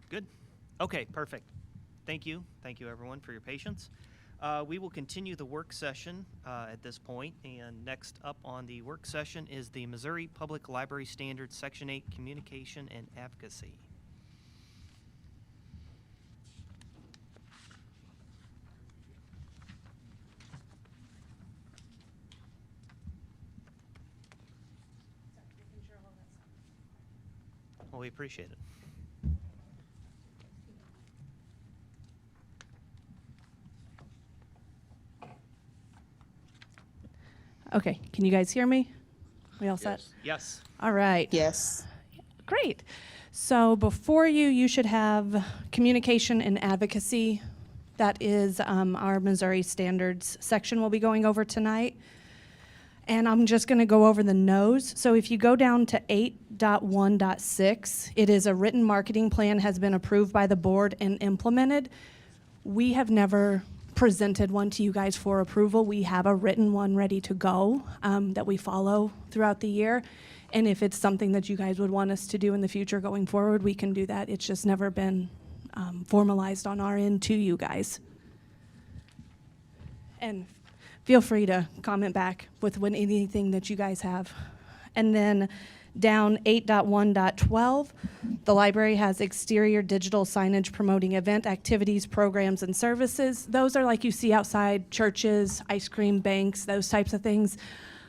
Good. Okay, perfect. Thank you. Thank you, everyone, for your patience. We will continue the work session at this point, and next up on the work session is the Missouri Public Library Standards Section 8 Communication and Advocacy. Well, we appreciate it. Okay, can you guys hear me? We all set? Yes. All right. Yes. Great. So before you should have communication and advocacy. That is our Missouri Standards section we'll be going over tonight. And I'm just going to go over the no's. So if you go down to 8.1.6, it is a written marketing plan has been approved by the board and implemented. We have never presented one to you guys for approval. We have a written one ready to go that we follow throughout the year. And if it's something that you guys would want us to do in the future going forward, we can do that. It's just never been formalized on our end to you guys. And feel free to comment back with anything that you guys have. And then down 8.1.12, the library has exterior digital signage promoting event activities, programs, and services. Those are like you see outside churches, ice cream banks, those types of things.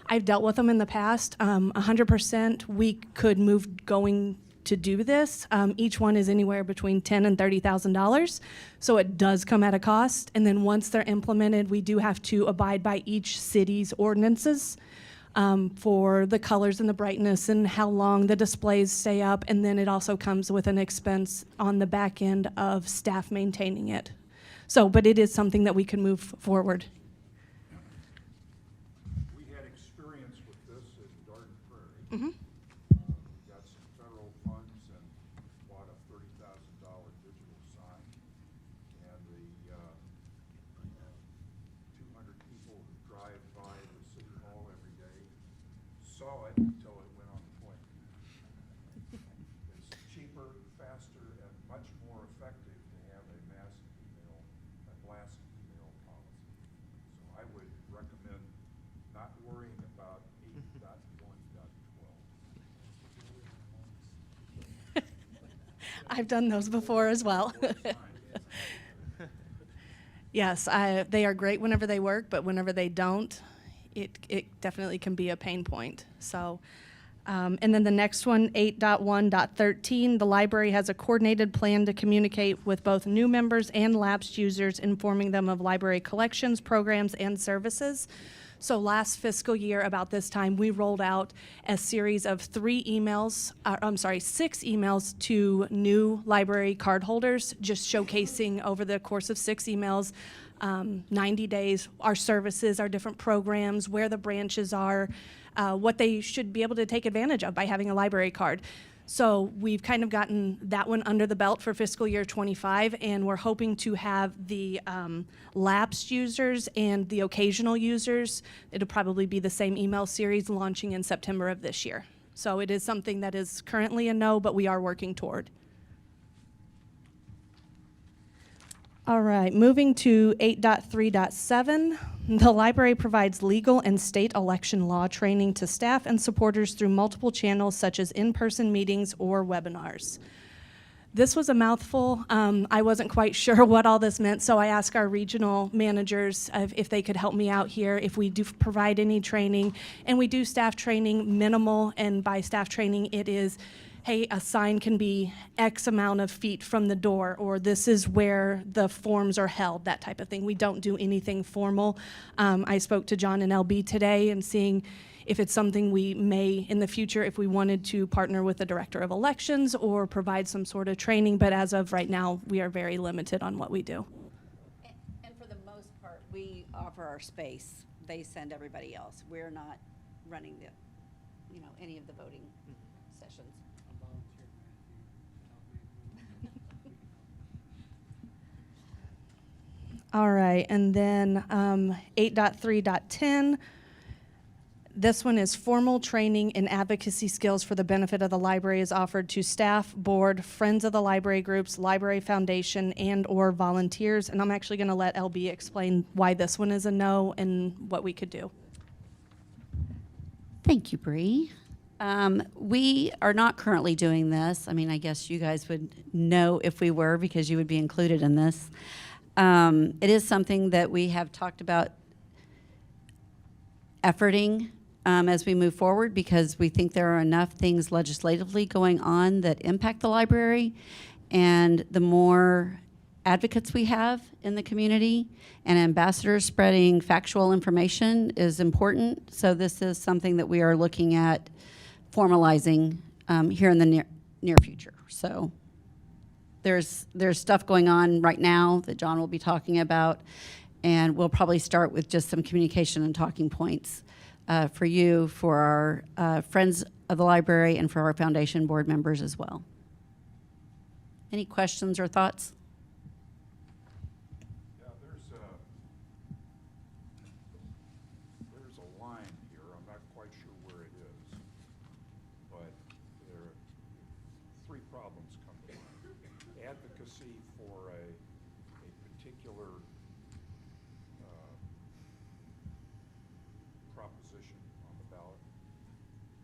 I've dealt with them in the past. 100% we could move going to do this. Each one is anywhere between $10,000 and $30,000, so it does come at a cost. And then once they're implemented, we do have to abide by each city's ordinances for the colors and the brightness and how long the displays stay up. And then it also comes with an expense on the back end of staff maintaining it. So, but it is something that we can move forward. We had experience with this in Garden Prairie. Mm-hmm. We got some federal funds and bought a $30,000 digital sign. And the 200 people who drive by the city hall every day saw it until it went on the point. It's cheaper, faster, and much more effective to have a blast email policy. So I would recommend not worrying about 8.1.12. I've done those before as well. Yes, they are great whenever they work, but whenever they don't, it definitely can be a pain point. So, and then the next one, 8.1.13, the library has a coordinated plan to communicate with both new members and lapsed users, informing them of library collections, programs, and services. So last fiscal year, about this time, we rolled out a series of 6 emails to new library card holders, just showcasing over the course of 6 emails, 90 days, our services, our different programs, where the branches are, what they should be able to take advantage of by having a library card. So we've kind of gotten that one under the belt for fiscal year 25, and we're hoping to have the lapsed users and the occasional users. It'll probably be the same email series launching in September of this year. So it is something that is currently a no, but we are working toward. All right, moving to 8.3.7, the library provides legal and state election law training to staff and supporters through multiple channels such as in-person meetings or webinars. This was a mouthful. I wasn't quite sure what all this meant, so I asked our regional managers if they could help me out here, if we do provide any training. And we do staff training, minimal, and by staff training it is, hey, a sign can be X amount of feet from the door, or this is where the forms are held, that type of thing. We don't do anything formal. I spoke to John and LB today and seeing if it's something we may in the future, if we wanted to partner with the director of elections or provide some sort of training, but as of right now, we are very limited on what we do. And for the most part, we offer our space. They send everybody else. We're not running any of the voting sessions. All right, and then 8.3.10, This one is formal training and advocacy skills for the benefit of the library is offered to staff, board, friends of the library groups, library foundation, and/or volunteers. And I'm actually going to let LB explain why this one is a no and what we could do. Thank you, Bree. We are not currently doing this. I mean, I guess you guys would know if we were because you would be included in this. It is something that we have talked about efforting as we move forward because we think there are enough things legislatively going on that impact the library. And the more advocates we have in the community and ambassadors spreading factual information is important. So this is something that we are looking at formalizing here in the near future. So there's stuff going on right now that John will be talking about, and we'll probably start with just some communication and talking points for you, for our friends of the library, and for our foundation board members as well. Any questions or thoughts? Yeah, there's a line here, I'm not quite sure where it is, but there are three problems come to mind. Advocacy for a particular proposition on the ballot.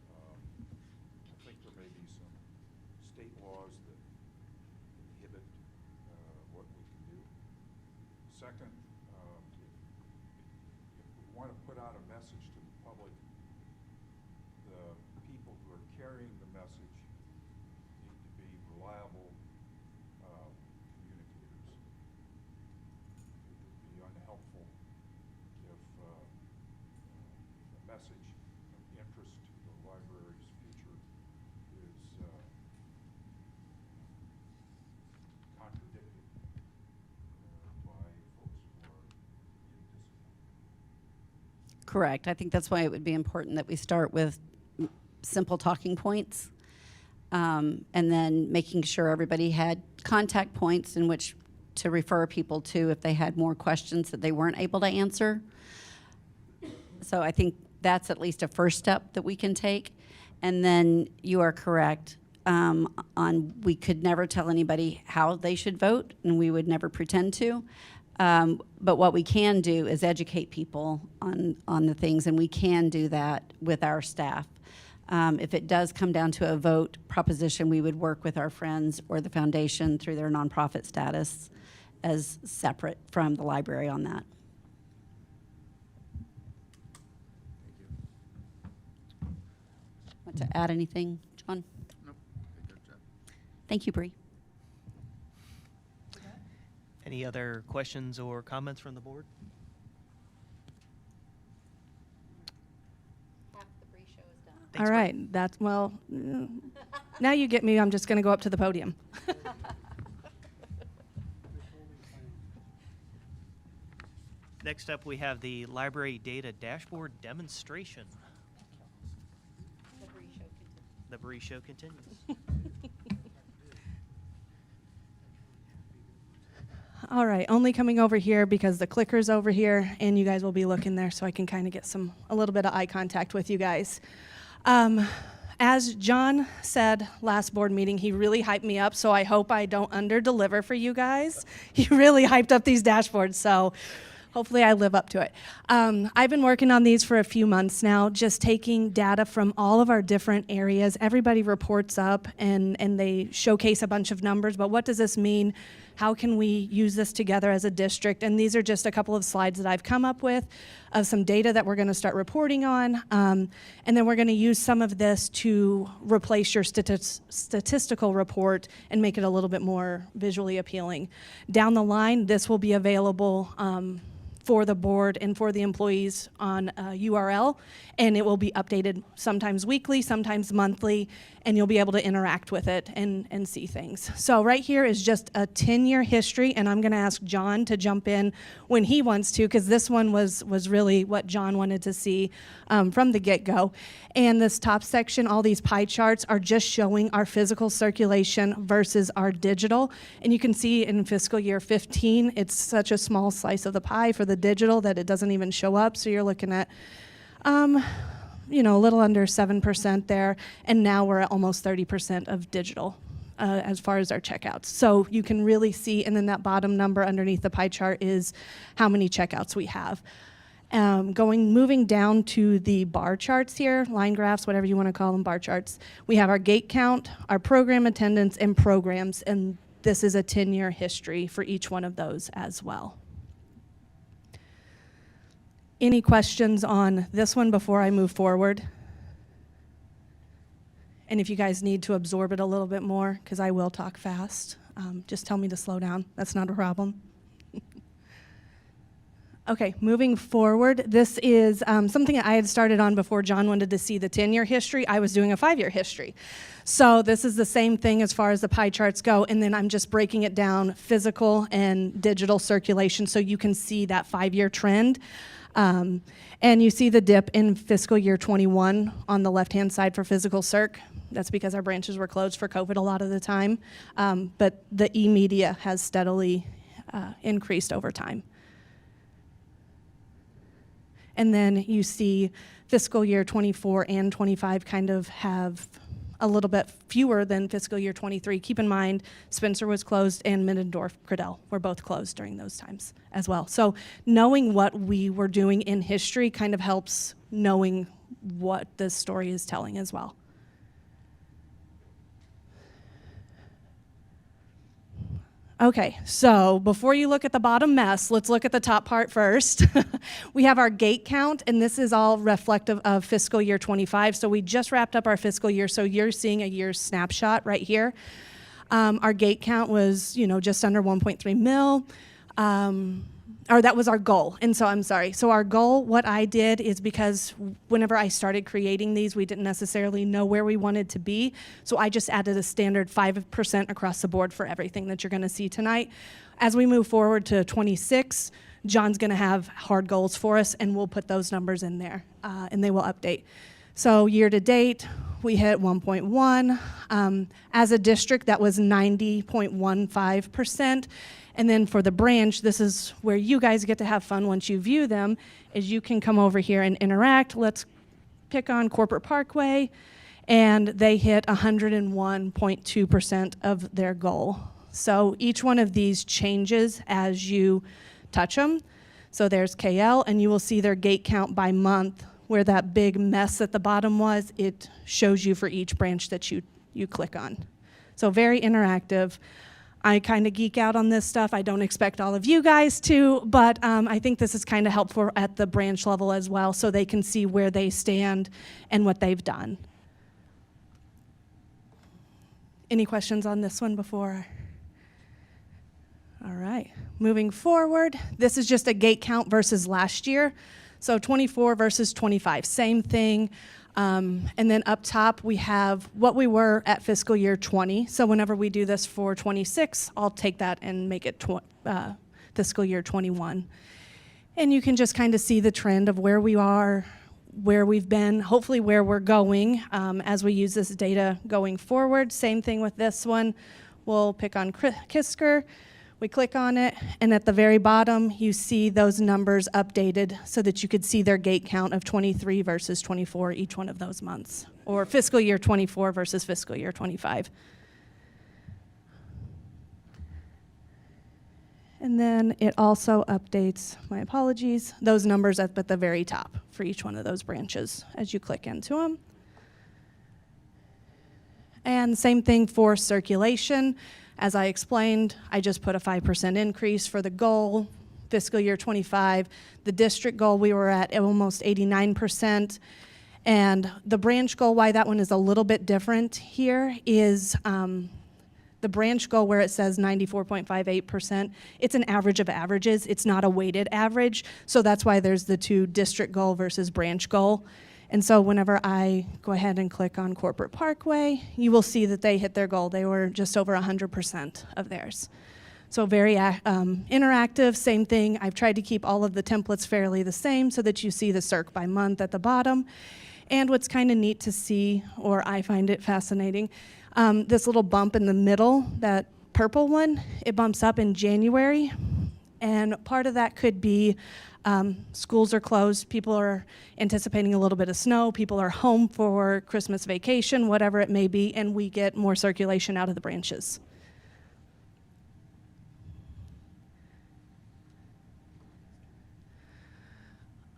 I think there may be some state laws that inhibit what we can do. Second, if we want to put out a message to the public, the people who are carrying the message need to be reliable communicators. It would be unhelpful if a message of interest to the library's future is contradicted by folks who are indisciplined. Correct. I think that's why it would be important that we start with simple talking points, and then making sure everybody had contact points in which to refer people to if they had more questions that they weren't able to answer. So I think that's at least a first step that we can take. And then you are correct on we could never tell anybody how they should vote, and we would never pretend to. But what we can do is educate people on the things, and we can do that with our staff. If it does come down to a vote proposition, we would work with our friends or the foundation through their nonprofit status as separate from the library on that. Want to add anything, John? Nope. Good job. Thank you, Bree. Any other questions or comments from the board? Half the Bree show is done. Thanks, All Bree. right, that's, well, now you get me, I'm just going to go up to the podium. Next up, we have the library data dashboard demonstration. The Bree Show continues. All right, only coming over here because the clicker's over here, and you guys will be looking there so I can kind of get a little bit of eye contact with you guys. As John said last board meeting, he really hyped me up, so I hope I don't under-deliver for you guys. He really hyped up these dashboards, so hopefully I live up to it. I've been working on these for a few months now, just taking data from all of our different areas. Everybody reports up and they showcase a bunch of numbers, but what does this mean? How can we use this together as a district? And these are just a couple of slides that I've come up with of some data that we're going to start reporting on. And then we're going to use some of this to replace your statistical report and make it a little bit more visually appealing. Down the line, this will be available for the board and for the employees on a URL, and it will be updated sometimes weekly, sometimes monthly, and you'll be able to interact with it and see things. So right here is just a 10-year history, and I'm gonna ask John to jump in when he wants to, because this one was really what John wanted to see from the get-go. And this top section, all these pie charts are just showing our physical circulation versus our digital. And you can see in fiscal year 15, it's such a small slice of the pie for the digital that it doesn't even show up. So you're looking at, a little under 7% there, and now we're at almost 30% of digital as far as our checkouts. So you can really see, and then that bottom number underneath the pie chart is how many checkouts we have. Moving down to the bar charts here, line graphs, whatever you want to call them, bar charts. We have our gate count, our program attendance, and programs, and this is a 10-year history for each one of those as well. Any questions on this one before I move forward? And if you guys need to absorb it a little bit more, because I will talk fast, just tell me to slow down. That's not a problem. Okay, moving forward, this is something that I had started on before John wanted to see the 10-year history. I was doing a 5-year history. So this is the same thing as far as the pie charts go, and then I'm just breaking it down physical and digital circulation so you can see that 5-year trend. And you see the dip in fiscal year 21 on the left-hand side for physical circ. That's because our branches were closed for COVID a lot of the time. But the e-media has steadily increased over time. And then you see fiscal year 24 and 25 kind of have a little bit fewer than fiscal year 23. Keep in mind, Spencer was closed and Middendorf-Cradell were both closed during those times as well. So knowing what we were doing in history kind of helps knowing what this story is telling as well. Okay, so before you look at the bottom mess, let's look at the top part first. We have our gate count, and this is all reflective of fiscal year 25. So we just wrapped up our fiscal year, so you're seeing a year's snapshot right here. Our gate count was, just under 1.3 mil. Or that was our goal, and so I'm sorry. So our goal, what I did is because whenever I started creating these, we didn't necessarily know where we wanted to be, so I just added a standard 5% across the board for everything that you're gonna see tonight. As we move forward to 26, John's gonna have hard goals for us, and we'll put those numbers in there, and they will update. So year to date, we hit 1.1. As a district, that was 90.15%. And then for the branch, this is where you guys get to have fun once you view them, is you can come over here and interact. Let's pick on Corporate Parkway, and they hit 101.2% of their goal. So each one of these changes as you touch them. So there's KL, and you will see their gate count by month, where that big mess at the bottom was. It shows you for each branch that you click on. So very interactive. I kind of geek out on this stuff. I don't expect all of you guys to, but I think this is kind of helpful at the branch level as well, so they can see where they stand and what they've done. Any questions on this one before? All right, moving forward, this is just a gate count versus last year. So 24 versus 25, same thing. And then up top, we have what we were at fiscal year 20. So whenever we do this for 26, I'll take that and make it fiscal year 21. And you can just kind of see the trend of where we are, where we've been, hopefully where we're going as we use this data going forward. Same thing with this one. We'll pick on Kisker. We click on it, and at the very bottom, you see those numbers updated so that you could see their gate count of 23 versus 24 each one of those months, or fiscal year 24 versus fiscal year 25. And then it also updates, my apologies, those numbers up at the very top for each one of those branches as you click into them. And same thing for circulation. As I explained, I just put a 5% increase for the goal, fiscal year 25. The district goal, we were at almost 89%. And the branch goal, why that one is a little bit different here is the branch goal where it says 94.58%, it's an average of averages. It's not a weighted average. So that's why there's the two district goal versus branch goal. And so whenever I go ahead and click on Corporate Parkway, you will see that they hit their goal. They were just over 100% of theirs. So very interactive, same thing. I've tried to keep all of the templates fairly the same so that you see the circ by month at the bottom. And what's kind of neat to see, or I find it fascinating, this little bump in the middle, that purple one, it bumps up in January. And part of that could be schools are closed, people are anticipating a little bit of snow, people are home for Christmas vacation, whatever it may be, and we get more circulation out of the branches.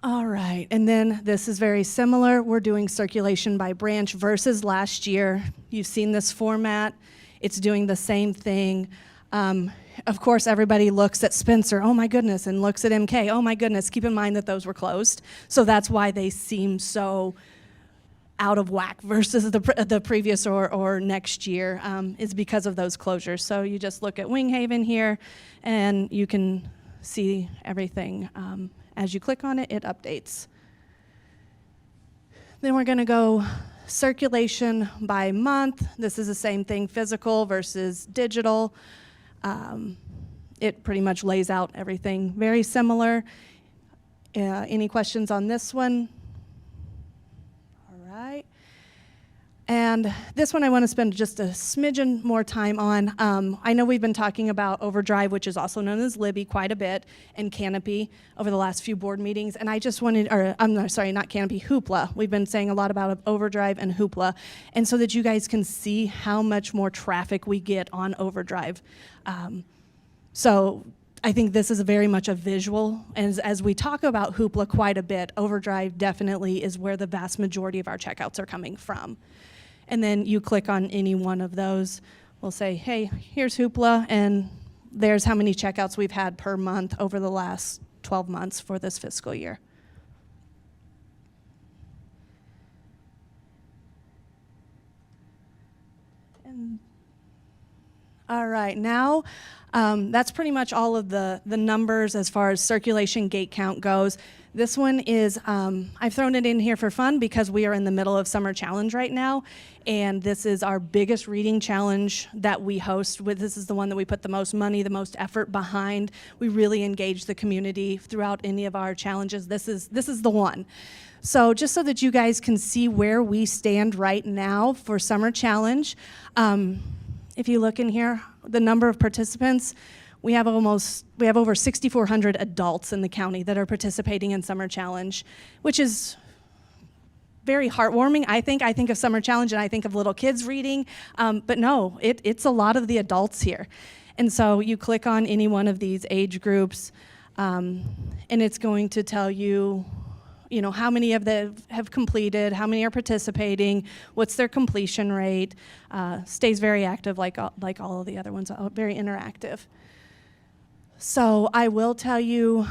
All right, and then this is very similar. We're doing circulation by branch versus last year. You've seen this format. It's doing the same thing. Of course, everybody looks at Spencer, oh my goodness, and looks at MK, oh my goodness. Keep in mind that those were closed. So that's why they seem so out of whack versus the previous or next year, is because of those closures. So you just look at Winghaven here, and you can see everything. As you click on it, it updates. Then we're going to go circulation by month. This is the same thing, physical versus digital. It pretty much lays out everything very similar. Any questions on this one? All right. And this one I want to spend just a smidgen more time on. I know we've been talking about Overdrive, which is also known as Libby, quite a bit, and Canopy over the last few board meetings. And I just wanted, or I'm sorry, not Canopy, Hoopla. We've been saying a lot about Overdrive and Hoopla. And so that you guys can see how much more traffic we get on Overdrive. So I think this is very much a visual. And as we talk about Hoopla quite a bit, Overdrive definitely is where the vast majority of our checkouts are coming from. And then you click on any one of those. We'll say, hey, here's Hoopla, and there's how many checkouts we've had per month over the last 12 months for this fiscal year. And all right, now that's pretty much all of the numbers as far as circulation gate count goes. This one is, I've thrown it in here for fun because we are in the middle of Summer Challenge right now, and this is our biggest reading challenge that we host. This is the one that we put the most money, the most effort behind. We really engage the community throughout any of our challenges. This is the one. So just so that you guys can see where we stand right now for Summer Challenge, if you look in here, the number of participants, we have over 6,400 adults in the county that are participating in Summer Challenge, which is very heartwarming. I think of Summer Challenge and I think of little kids reading, but no, it's a lot of the adults here. And so you click on any one of these age groups, and it's going to tell you, how many of them have completed, how many are participating, what's their completion rate. Stays very active like all of the other ones, very interactive. So I will tell you,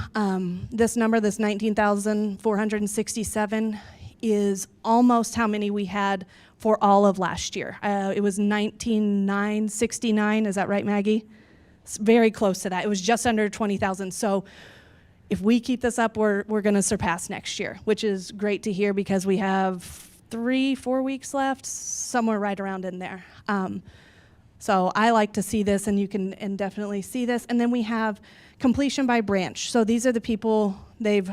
this number, this 19,467, is almost how many we had for all of last year. It was 19,969, is that right, Maggie? It's very close to that. It was just under 20,000. So if we keep this up, we're going to surpass next year, which is great to hear because we have 3-4 weeks left, somewhere right around in there. So I like to see this, and you can definitely see this. And then we have completion by branch. So these are the people, they've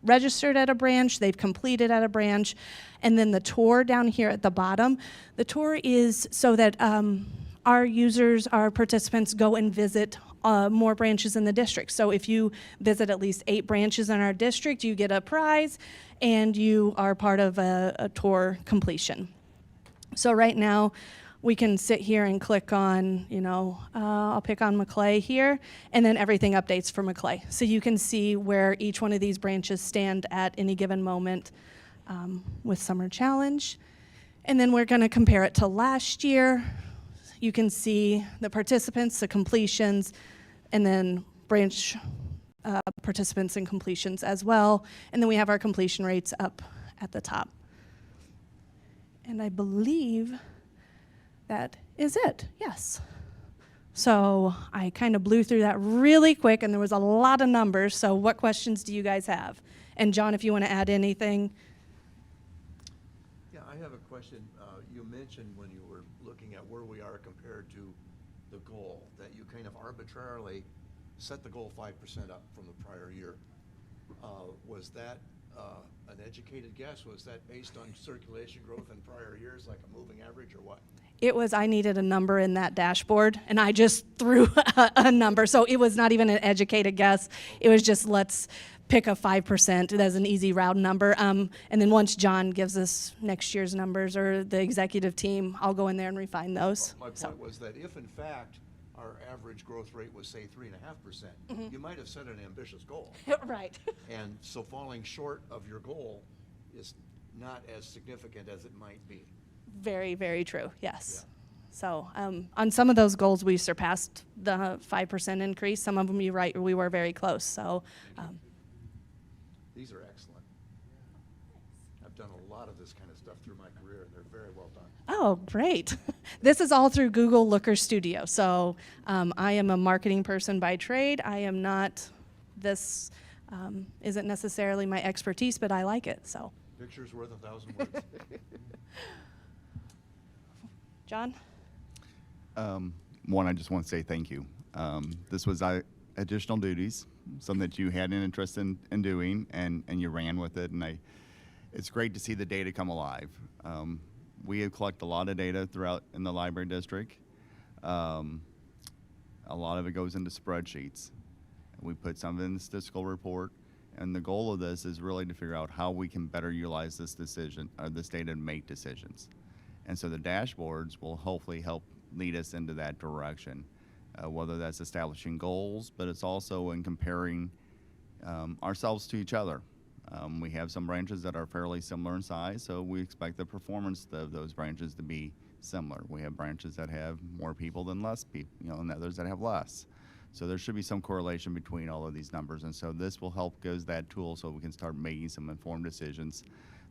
registered at a branch, they've completed at a branch, and then the tour down here at the bottom. The tour is so that our users, our participants go and visit more branches in the district. So if you visit at least 8 branches in our district, you get a prize, and you are part of a tour completion. So right now, we can sit here and click on, I'll pick on Maclay here, and then everything updates for Maclay. So you can see where each one of these branches stand at any given moment with Summer Challenge. And then we're going to compare it to last year. You can see the participants, the completions, and then branch participants and completions as well. And then we have our completion rates up at the top. And I believe that is it, yes. So I kind of blew through that really quick, and there was a lot of numbers, so what questions do you guys have? And John, if you want to add anything. Yeah, I have a question. You mentioned when you were looking at where we are compared to the goal, that you kind of arbitrarily set the goal 5% up from the prior year. Was that an educated guess? Was that based on circulation growth in prior years, like a moving average, or what? It was, I needed a number in that dashboard, and I just threw a number. So it was not even an educated guess. It was just, let's pick a 5%. That's an easy round number. And then once John gives us next year's numbers, or the executive team, I'll go in there and refine those. My So- point was that if in fact our average growth rate was, say, 3.5%, you might have set an ambitious goal. Right. And so falling short of your goal is not as significant as it might be. Very, very true, yes. Yeah. So on some of those goals, we surpassed the 5% increase. Some of them, you're right, we were very close. So These are excellent. I've done a lot of this kind of stuff through my career, and they're very well done. oh, great. This is all through Google Looker Studio. So I am a marketing person by trade. I am not, this isn't necessarily my expertise, but I like it, so. Picture's worth 1,000 words. John? One, I just want to say thank you. This was additional duties, something that you had an interest in doing, and you ran with it. And it's great to see the data come alive. We have collected a lot of data throughout in the library district. A lot of it goes into spreadsheets. We put some in the statistical report. And the goal of this is really to figure out how we can better utilize this data to make decisions. And so the dashboards will hopefully help lead us into that direction, whether that's establishing goals, but it's also in comparing ourselves to each other. We have some branches that are fairly similar in size, so we expect the performance of those branches to be similar. We have branches that have more people than less people, and others that have less. So there should be some correlation between all of these numbers, and so this will help as that tool so we can start making some informed decisions.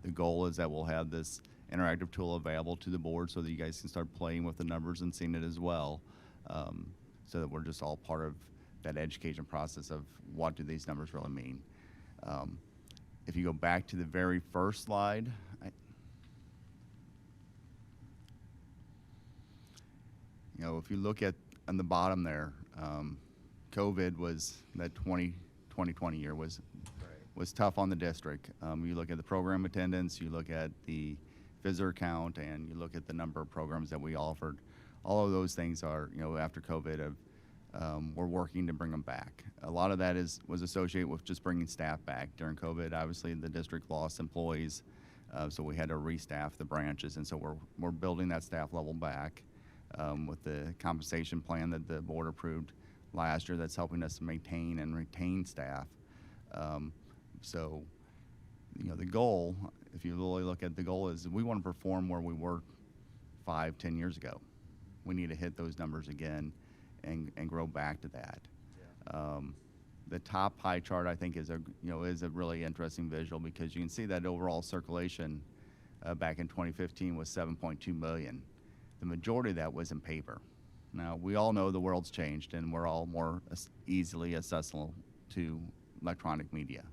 The goal is that we'll have this interactive tool available to the board so that you guys can start playing with the numbers and seeing it as well, so that we're just all part of that education process of what do these numbers really mean. If you go back to the very first slide, if you look at on the bottom there, COVID was that 2020 year was tough on the district. You look at the program attendance, you look at the visitor count, and you look at the number of programs that we offered. All of those things are, after COVID, we're working to bring them back. A lot of that was associated with just bringing staff back. During COVID, obviously, the district lost employees, so we had to restaff the branches, and so we're building that staff level back with the compensation plan that the board approved last year that's helping us to maintain and retain staff. So, the goal, if you really look at the goal, is we want to perform where we were 5-10 years ago. We need to hit those numbers again and grow back to that. Yeah. The top pie chart, I think, is a really interesting visual because you can see that overall circulation back in 2015 was 7.2 million. The majority of that was in paper. Now, we all know the world's changed and we're all more easily accessible to electronic media.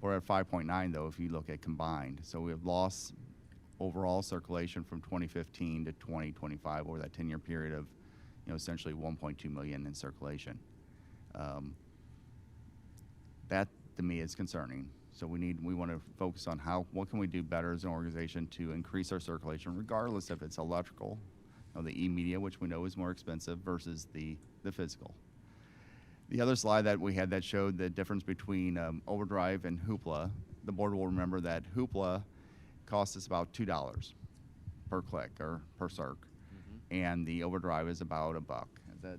We're at 5.9 though if you look at combined. So we have lost overall circulation from 2015 to 2025 over that 10-year period of essentially 1.2 million in circulation. That to me is concerning. So we want to focus on what can we do better as an organization to increase our circulation, regardless if it's electrical, the e-media, which we know is more expensive, versus the physical. The other slide that we had that showed the difference between Overdrive and Hoopla. The board will remember that Hoopla costs us about $2 per click or per circ, and the Overdrive is about $1. Is that?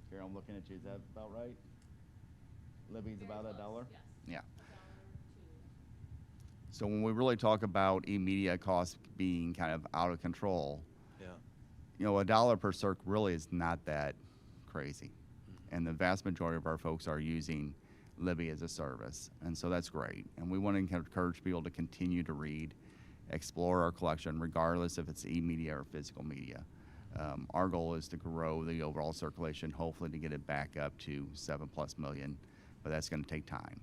Here, I'm looking at you. Is that about right? Libby's about $1. Yeah. So when we really talk about e-media costs being kind of out of control, $1 per circ really is not that crazy. And the vast majority of our folks are using Libby as a service. And so that's great. And we want to encourage people to continue to read, explore our collection, regardless if it's e-media or physical media. Our goal is to grow the overall circulation, hopefully to get it back up to 7+ million, but that's going to take time.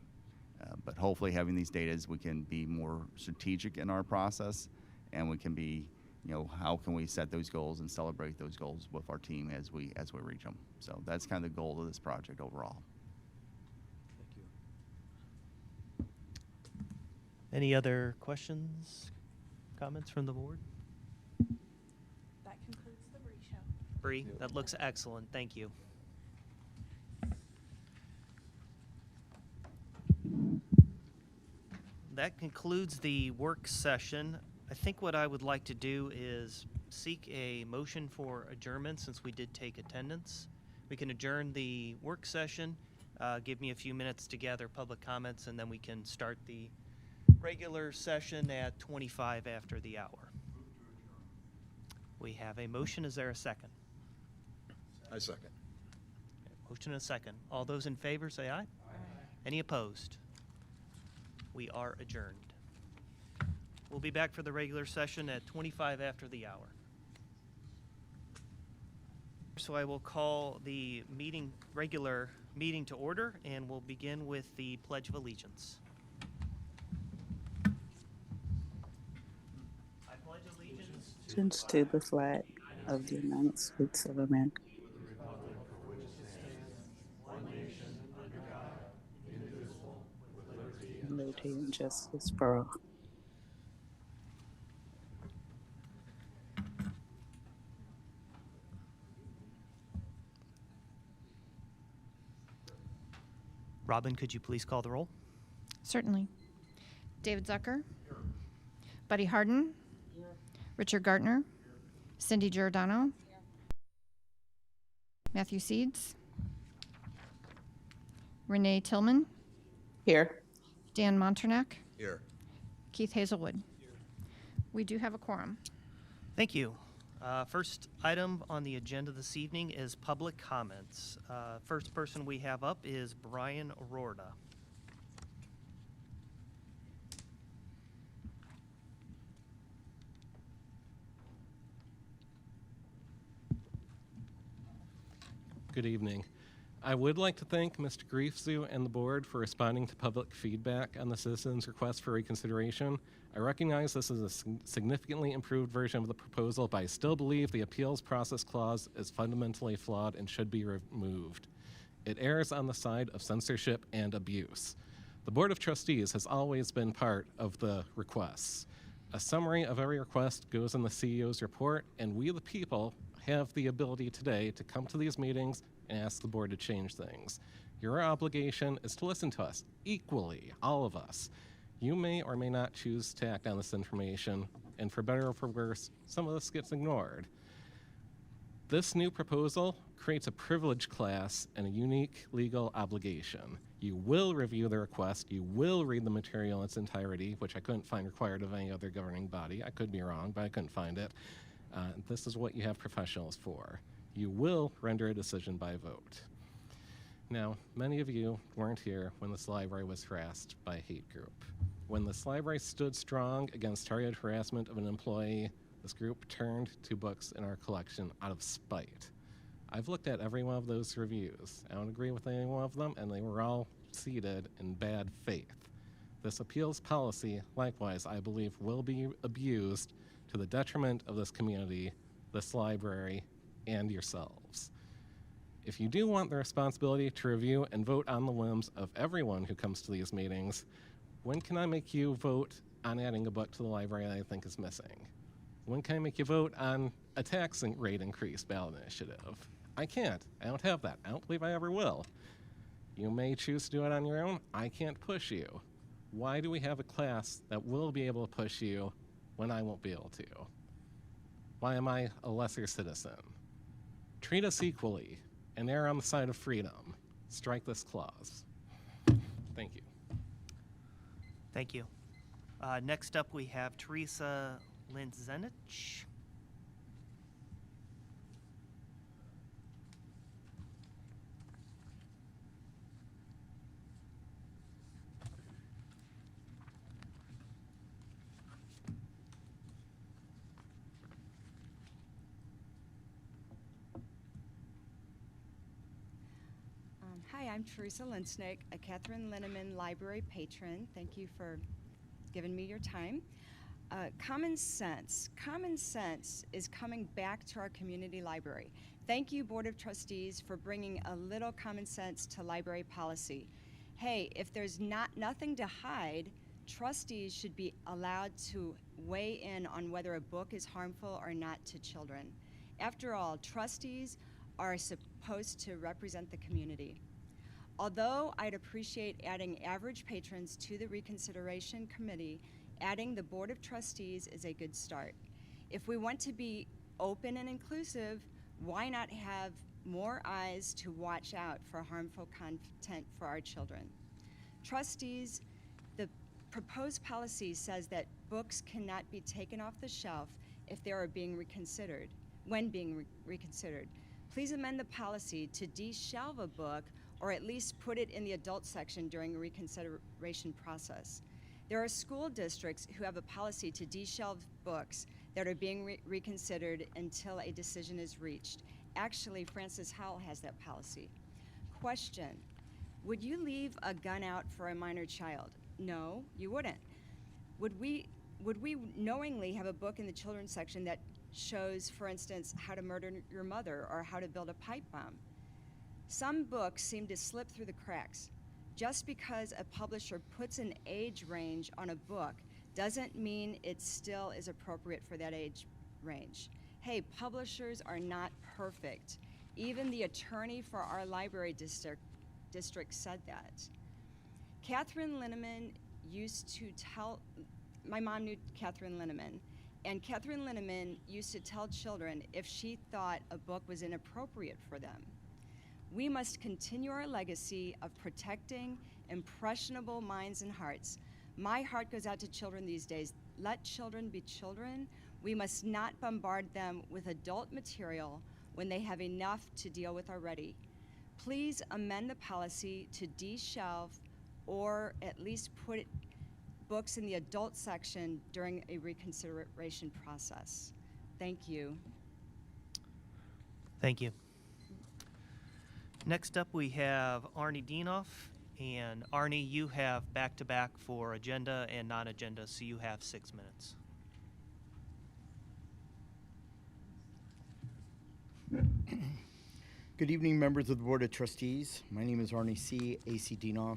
But hopefully having these data, we can be more strategic in our process, and we can be, how can we set those goals and celebrate those goals with our team as we reach them. So that's kind of the goal of this project overall. Thank you. Any other questions, comments from the board? Bree. That looks excellent. Thank you. That concludes the work session. I think what I would like to do is seek a motion for adjournment since we did take attendance. We can adjourn the work session, give me a few minutes to gather public comments, and then we can start the regular session at 25 after the hour. We have a motion. Is there a second? I second. Motion and a second. All those in favor say aye. Aye. Any opposed? We are adjourned. We'll be back for the regular session at 25 after the hour. So I will call the regular meeting to order, and we'll begin with the Pledge of Allegiance. I pledge allegiance To the flag of the United States of America. Liberty and justice for all. Robin, could you please call the roll? Certainly. David Zucker. Buddy Harden. Richard Gartner. Cindy Giordano. Matthew Seeds. Renee Tillman. Here. Dan Monternack. Here. Keith Hazelwood. We do have a quorum. Thank you. First item on the agenda this evening is public comments. First person we have up is Brian Rorda. Good evening. I would like to thank Mr. Griefzu and the board for responding to public feedback on the citizens' request for reconsideration. I recognize this is a significantly improved version of the proposal, but I still believe the appeals process clause is fundamentally flawed and should be removed. It errs on the side of censorship and abuse. The Board of Trustees has always been part of the requests. A summary of every request goes in the CEO's report, and we, the people, have the ability today to come to these meetings and ask the board to change things. Your obligation is to listen to us equally, all of us. You may or may not choose to act on this information, and for better or for worse, some of this gets ignored. This new proposal creates a privileged class and a unique legal obligation. You will review the request, you will read the material in its entirety, which I couldn't find required of any other governing body. I could be wrong, but I couldn't find it. This is what you have professionals for. You will render a decision by vote. Now, many of you weren't here when this library was harassed by a hate group. When this library stood strong against targeted harassment of an employee, this group turned to books in our collection out of spite. I've looked at every one of those reviews. I don't agree with any one of them, and they were all seeded in bad faith. This appeals policy, likewise, I believe, will be abused to the detriment of this community, this library, and yourselves. If you do want the responsibility to review and vote on the whims of everyone who comes to these meetings, when can I make you vote on adding a book to the library that I think is missing? When can I make you vote on a tax rate increase ballot initiative? I can't. I don't have that. I don't believe I ever will. You may choose to do it on your own. I can't push you. Why do we have a class that will be able to push you when I won't be able to? Why am I a lesser citizen? Treat us equally and err on the side of freedom. Strike this clause. Thank you. Thank you. Next up, we have Teresa Linzenich. Hi, I'm Teresa Linsnick, a Catherine Linneman Library patron. Thank you for giving me your time. Common sense. Common sense is coming back to our community library. Thank you, Board of Trustees, for bringing a little common sense to library policy. Hey, if there's nothing to hide, trustees should be allowed to weigh in on whether a book is harmful or not to children. After all, trustees are supposed to represent the community. Although I'd appreciate adding average patrons to the reconsideration committee, adding the Board of Trustees is a good start. If we want to be open and inclusive, why not have more eyes to watch out for harmful content for our children? Trustees, the proposed policy says that books cannot be taken off the shelf if they are being reconsidered, when being reconsidered. Please amend the policy to de-shelve a book or at least put it in the adult section during the reconsideration process. There are school districts who have a policy to de-shelve books that are being reconsidered until a decision is reached. Actually, Francis Howell has that policy. Question, would you leave a gun out for a minor child? No, you wouldn't. Would we knowingly have a book in the children's section that shows, for instance, how to murder your mother or how to build a pipe bomb? Some books seem to slip through the cracks. Just because a publisher puts an age range on a book doesn't mean it still is appropriate for that age range. Hey, publishers are not perfect. Even the attorney for our library district said that. Catherine Linneman used to tell, my mom knew Catherine Linneman, and Catherine Linneman used to tell children if she thought a book was inappropriate for them. We must continue our legacy of protecting impressionable minds and hearts. My heart goes out to children these days. Let children be children. We must not bombard them with adult material when they have enough to deal with already. Please amend the policy to de-shelve or at least put books in the adult section during a reconsideration process. Thank you. Thank you. Next up, we have Arnie Dienoff. And Arnie, you have back-to-back for agenda and non-agenda, so you have 6 minutes. Good evening, members of the Board of Trustees. My name is Arnie C. A.C. Dienoff,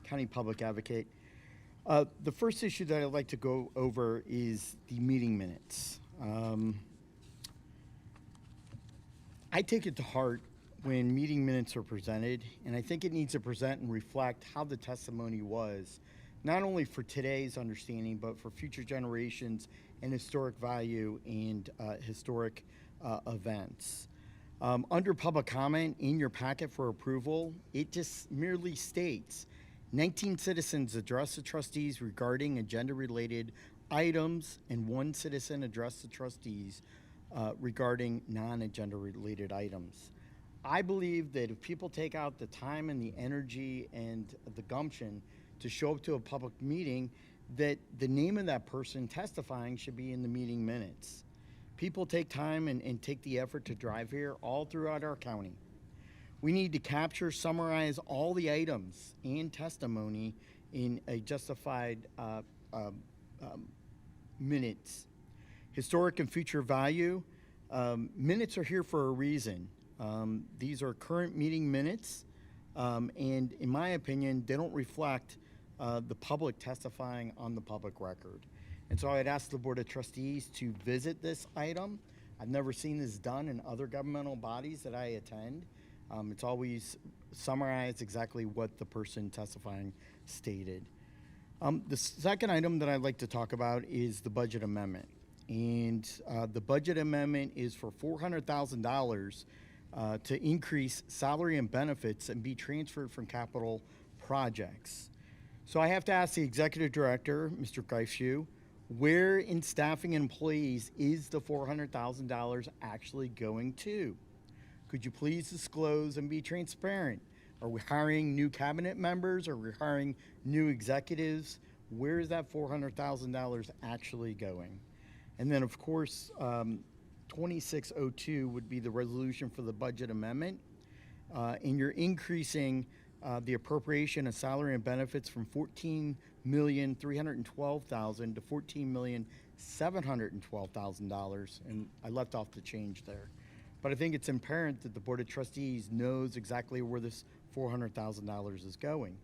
County Public Advocate. The first issue that I'd like to go over is the meeting minutes. I take it to heart when meeting minutes are presented, and I think it needs to present and reflect how the testimony was, not only for today's understanding, but for future generations and historic value and historic events. Under public comment in your packet for approval, it just merely states 19 citizens addressed the trustees regarding agenda-related items, and 1 citizen addressed the trustees regarding non-agenda related items. I believe that if people take out the time and the energy and the gumption to show up to a public meeting, that the name of that person testifying should be in the meeting minutes. People take time and take the effort to drive here all throughout our county. We need to capture, summarize all the items and testimony in a justified minutes. Historic and future value, minutes are here for a reason. These are current meeting minutes, and in my opinion, they don't reflect the public testifying on the public record. And so I'd ask the Board of Trustees to visit this item. I've never seen this done in other governmental bodies that I attend. It's always summarized exactly what the person testifying stated. The second item that I'd like to talk about is the budget amendment. And the budget amendment is for $400,000 to increase salary and benefits and be transferred from capital projects. So I have to ask the executive director, Mr. Greifschuh, where in staffing and employees is the $400,000 actually going to? Could you please disclose and be transparent? Are we hiring new cabinet members? Are we hiring new executives? Where is that $400,000 actually going? And then, of course, 2602 would be the resolution for the budget amendment. And you're increasing the appropriation of salary and benefits from $14,312,000 to $14,712,000, and I left off the change there. But I think it's apparent that the Board of Trustees knows exactly where this $400,000 is going.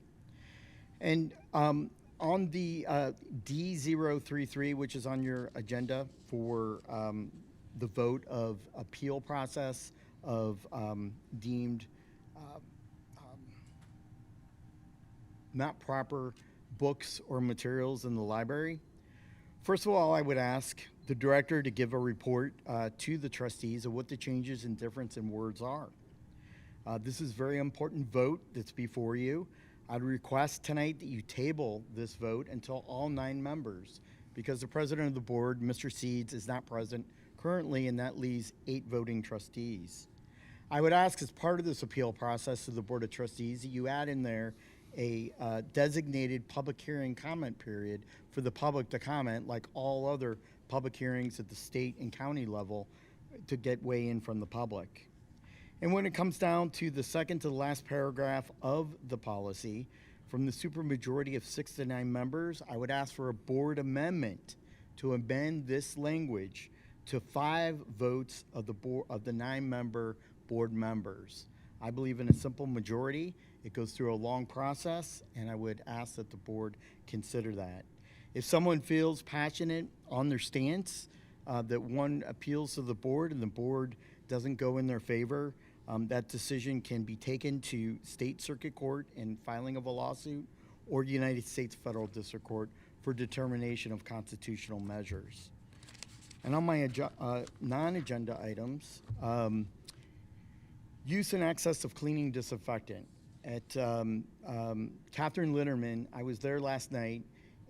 And on the D033, which is on your agenda for the vote of appeal process of deemed not proper books or materials in the library. First of all, I would ask the director to give a report to the trustees of what the changes and difference in words are. This is a very important vote that's before you. I'd request tonight that you table this vote until all 9 members, because the president of the board, Mr. Seeds, is not present currently, and that leaves 8 voting trustees. I would ask, as part of this appeal process to the Board of Trustees, that you add in there a designated public hearing comment period for the public to comment, like all other public hearings at the state and county level, to get weigh in from the public. And when it comes down to the second to the last paragraph of the policy, from the supermajority of 6 to 9 members, I would ask for a board amendment to amend this language to 5 votes of the 9-member board members. I believe in a simple majority. It goes through a long process, and I would ask that the board consider that. If someone feels passionate on their stance, that one appeals to the board and the board doesn't go in their favor, that decision can be taken to state circuit court in filing of a lawsuit or United States Federal District Court for determination of constitutional measures. And on my non-agenda items, use and access of cleaning disinfectant. At Catherine Linderman, I was there last night,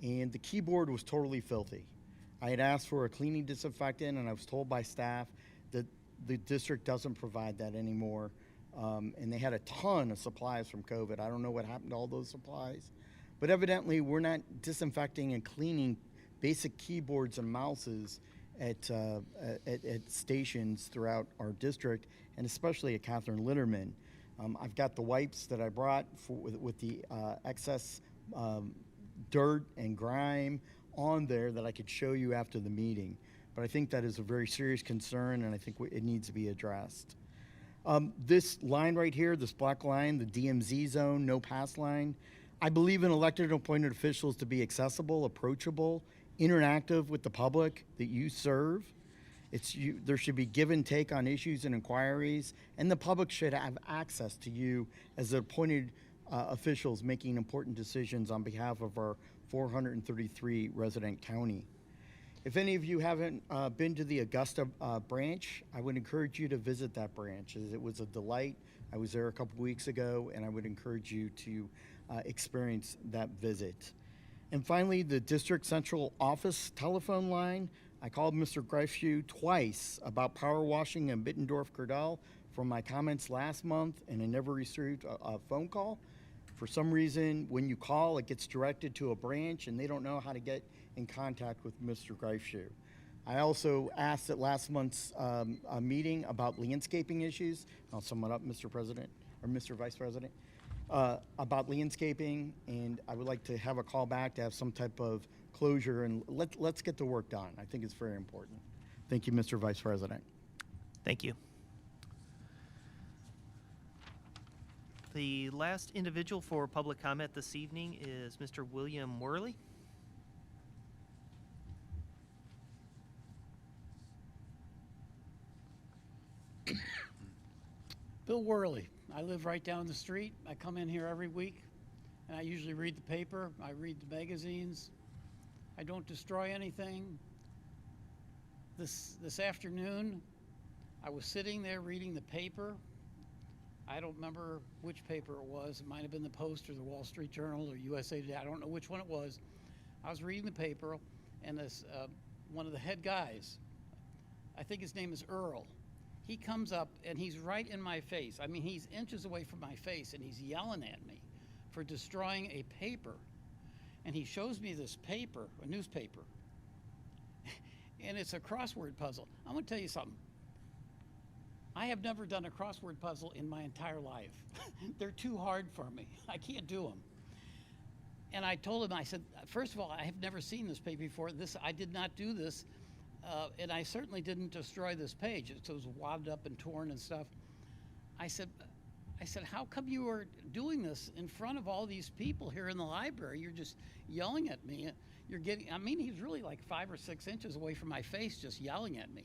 and the keyboard was totally filthy. I had asked for a cleaning disinfectant, and I was told by staff that the district doesn't provide that anymore. And they had a ton of supplies from COVID. I don't know what happened to all those supplies. But evidently, we're not disinfecting and cleaning basic keyboards and mouses at stations throughout our district, and especially at Catherine Linderman. I've got the wipes that I brought with the excess dirt and grime on there that I could show you after the meeting. But I think that is a very serious concern, and I think it needs to be addressed. This line right here, this black line, the DMZ zone, no pass line, I believe in elected and appointed officials to be accessible, approachable, interactive with the public that you serve. There should be give and take on issues and inquiries, and the public should have access to you as appointed officials making important decisions on behalf of our 433 resident county. If any of you haven't been to the Augusta branch, I would encourage you to visit that branch. It was a delight. I was there a couple weeks ago, and I would encourage you to experience that visit. And finally, the district central office telephone line. I called Mr. Greifschuh twice about power washing in Bittendorf-Cordell from my comments last month, and I never received a phone call. For some reason, when you call, it gets directed to a branch, and they don't know how to get in contact with Mr. Greifschuh. I also asked at last month's meeting about landscaping issues. I'll sum it up, Mr. President, or Mr. Vice President, about landscaping, and I would like to have a call back to have some type of closure, and let's get the work done. I think it's very important. Thank you, Mr. Vice President. Thank you. The last individual for public comment this evening is Mr. William Worley. Bill Worley. I live right down the street. I come in here every week, and I usually read the paper. I read the magazines. I don't destroy anything. This afternoon, I was sitting there reading the paper. I don't remember which paper it was. It might have been the Post or the Wall Street Journal or USA Today. I don't know which one it was. I was reading the paper, and this one of the head guys, I think his name is Earl, he comes up and he's right in my face. I mean, he's inches away from my face, and he's yelling at me for destroying a paper. And he shows me this paper, a newspaper, and it's a crossword puzzle. I'm going to tell you something. I have never done a crossword puzzle in my entire life. They're too hard for me. I can't do them. And I told him, I said, first of all, I have never seen this page before. I did not do this, and I certainly didn't destroy this page. It was wadded up and torn and stuff. I said, how come you are doing this in front of all these people here in the library? You're just yelling at me. He's really like 5 or 6 inches away from my face, just yelling at me.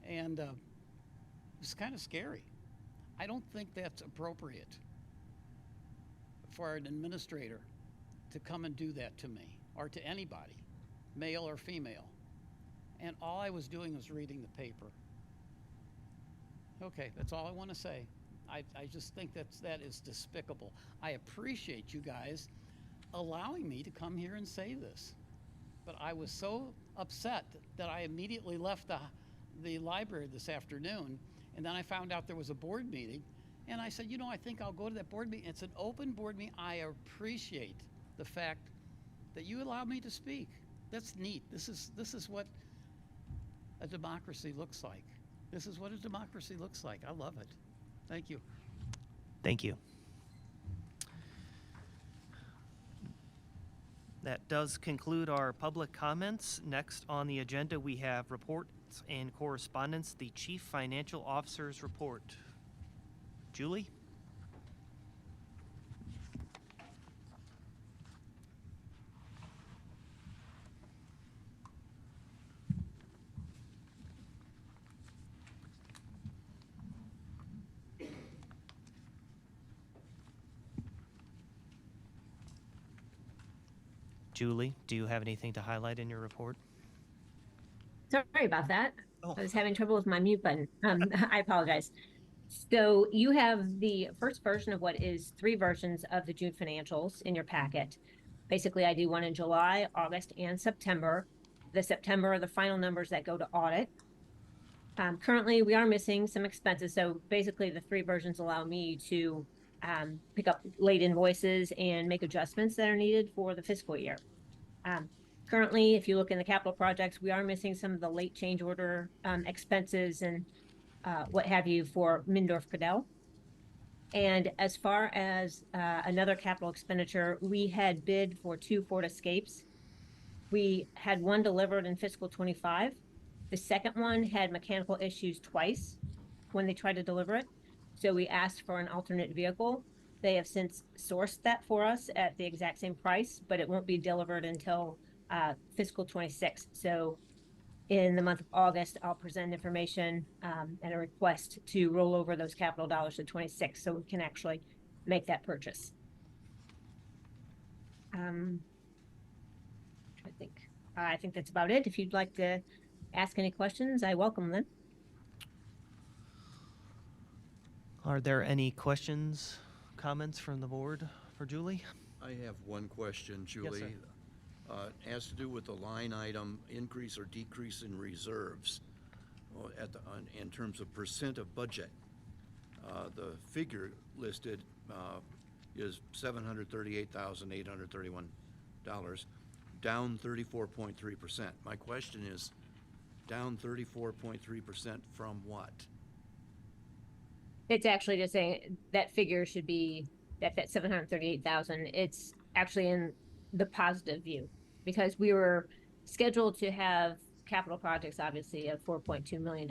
And it's kind of scary. I don't think that's appropriate for an administrator to come and do that to me or to anybody, male or female. And all I was doing was reading the paper. Okay, that's all I want to say. I just think that is despicable. I appreciate you guys allowing me to come here and say this. But I was so upset that I immediately left the library this afternoon, and then I found out there was a board meeting, and I said, you know, I think I'll go to that board meeting. It's an open board meeting. I appreciate the fact that you allowed me to speak. That's neat. This is what a democracy looks like. This is what a democracy looks like. I love it. Thank you. Thank you. That does conclude our public comments. Next on the agenda, we have reports and correspondence, the Chief Financial Officer's report. Julie? Julie, do you have anything to highlight in your report? Sorry about that. Oh. I was having trouble with my mute button. I apologize. So you have the first version of what is 3 versions of the June financials in your packet. Basically, I do one in July, August, and September. The September are the final numbers that go to audit. Currently, we are missing some expenses. So basically, the 3 versions allow me to pick up late invoices and make adjustments that are needed for the fiscal year. Currently, if you look in the capital projects, we are missing some of the late change order expenses and what have you for Mindorf-Cadell. And as far as another capital expenditure, we had bid for 2 Ford Escapes. We had one delivered in fiscal 25. The second one had mechanical issues twice when they tried to deliver it. So we asked for an alternate vehicle. They have since sourced that for us at the exact same price, but it won't be delivered until fiscal 26. So in the month of August, I'll present information and a request to roll over those capital dollars to 26 so we can actually make that purchase. I think that's about it. If you'd like to ask any questions, I welcome them. Are there any questions, comments from the board for Julie? I have one question, Julie. sir. It has to do with the line item increase or decrease in reserves in terms of percent of budget. The figure listed is $738,831, down 34.3%. My question is, down 34.3% from what? It's actually just saying that figure should be that 738,000. It's actually in the positive view because we were scheduled to have capital projects, obviously, of $4.2 million,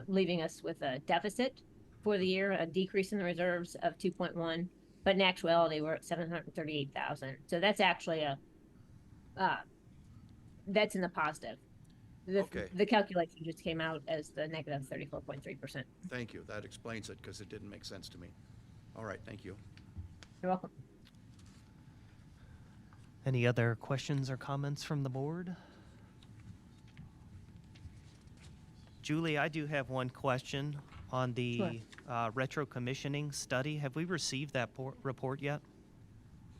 leaving us with a deficit for the year, a decrease in the reserves of 2.1. But in actuality, we're at 738,000. So that's actually that's in the positive. Okay. The calculation just came out as the negative 34.3%. Thank you. That explains it because it didn't make sense to me. All right, thank you. You're welcome. Any other questions or comments from the board? Julie, I do have one question on the retro commissioning study. Have we received that report yet?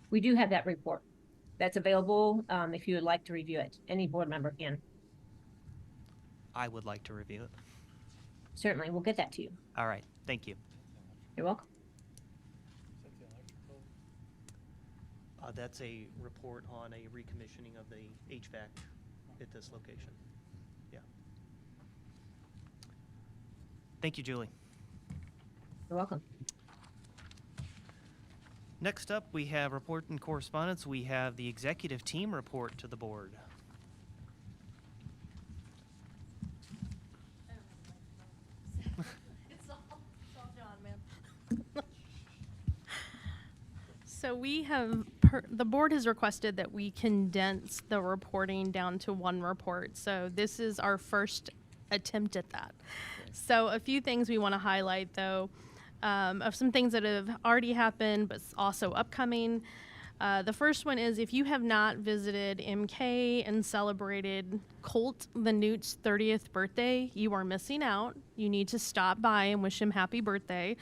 We do have that report. That's available if you would like to review it. Any board member can. I would like to review it. Certainly, we'll get that to you. All right, thank you. You're welcome. That's a report on a recommissioning of the HVAC at this location. Yeah. Thank you, Julie. You're welcome. Next up, we have report and correspondence. We have the executive team report to the board. It's all John, man. So we have, the board has requested that we condense the reporting down to one report. So this is our first attempt at that. So a few things we want to highlight, though, of some things that have already happened, but also upcoming. The first one is if you have not visited MK and celebrated Colt the Newt's 30th birthday, you are missing out. You need to stop by and wish him happy birthday.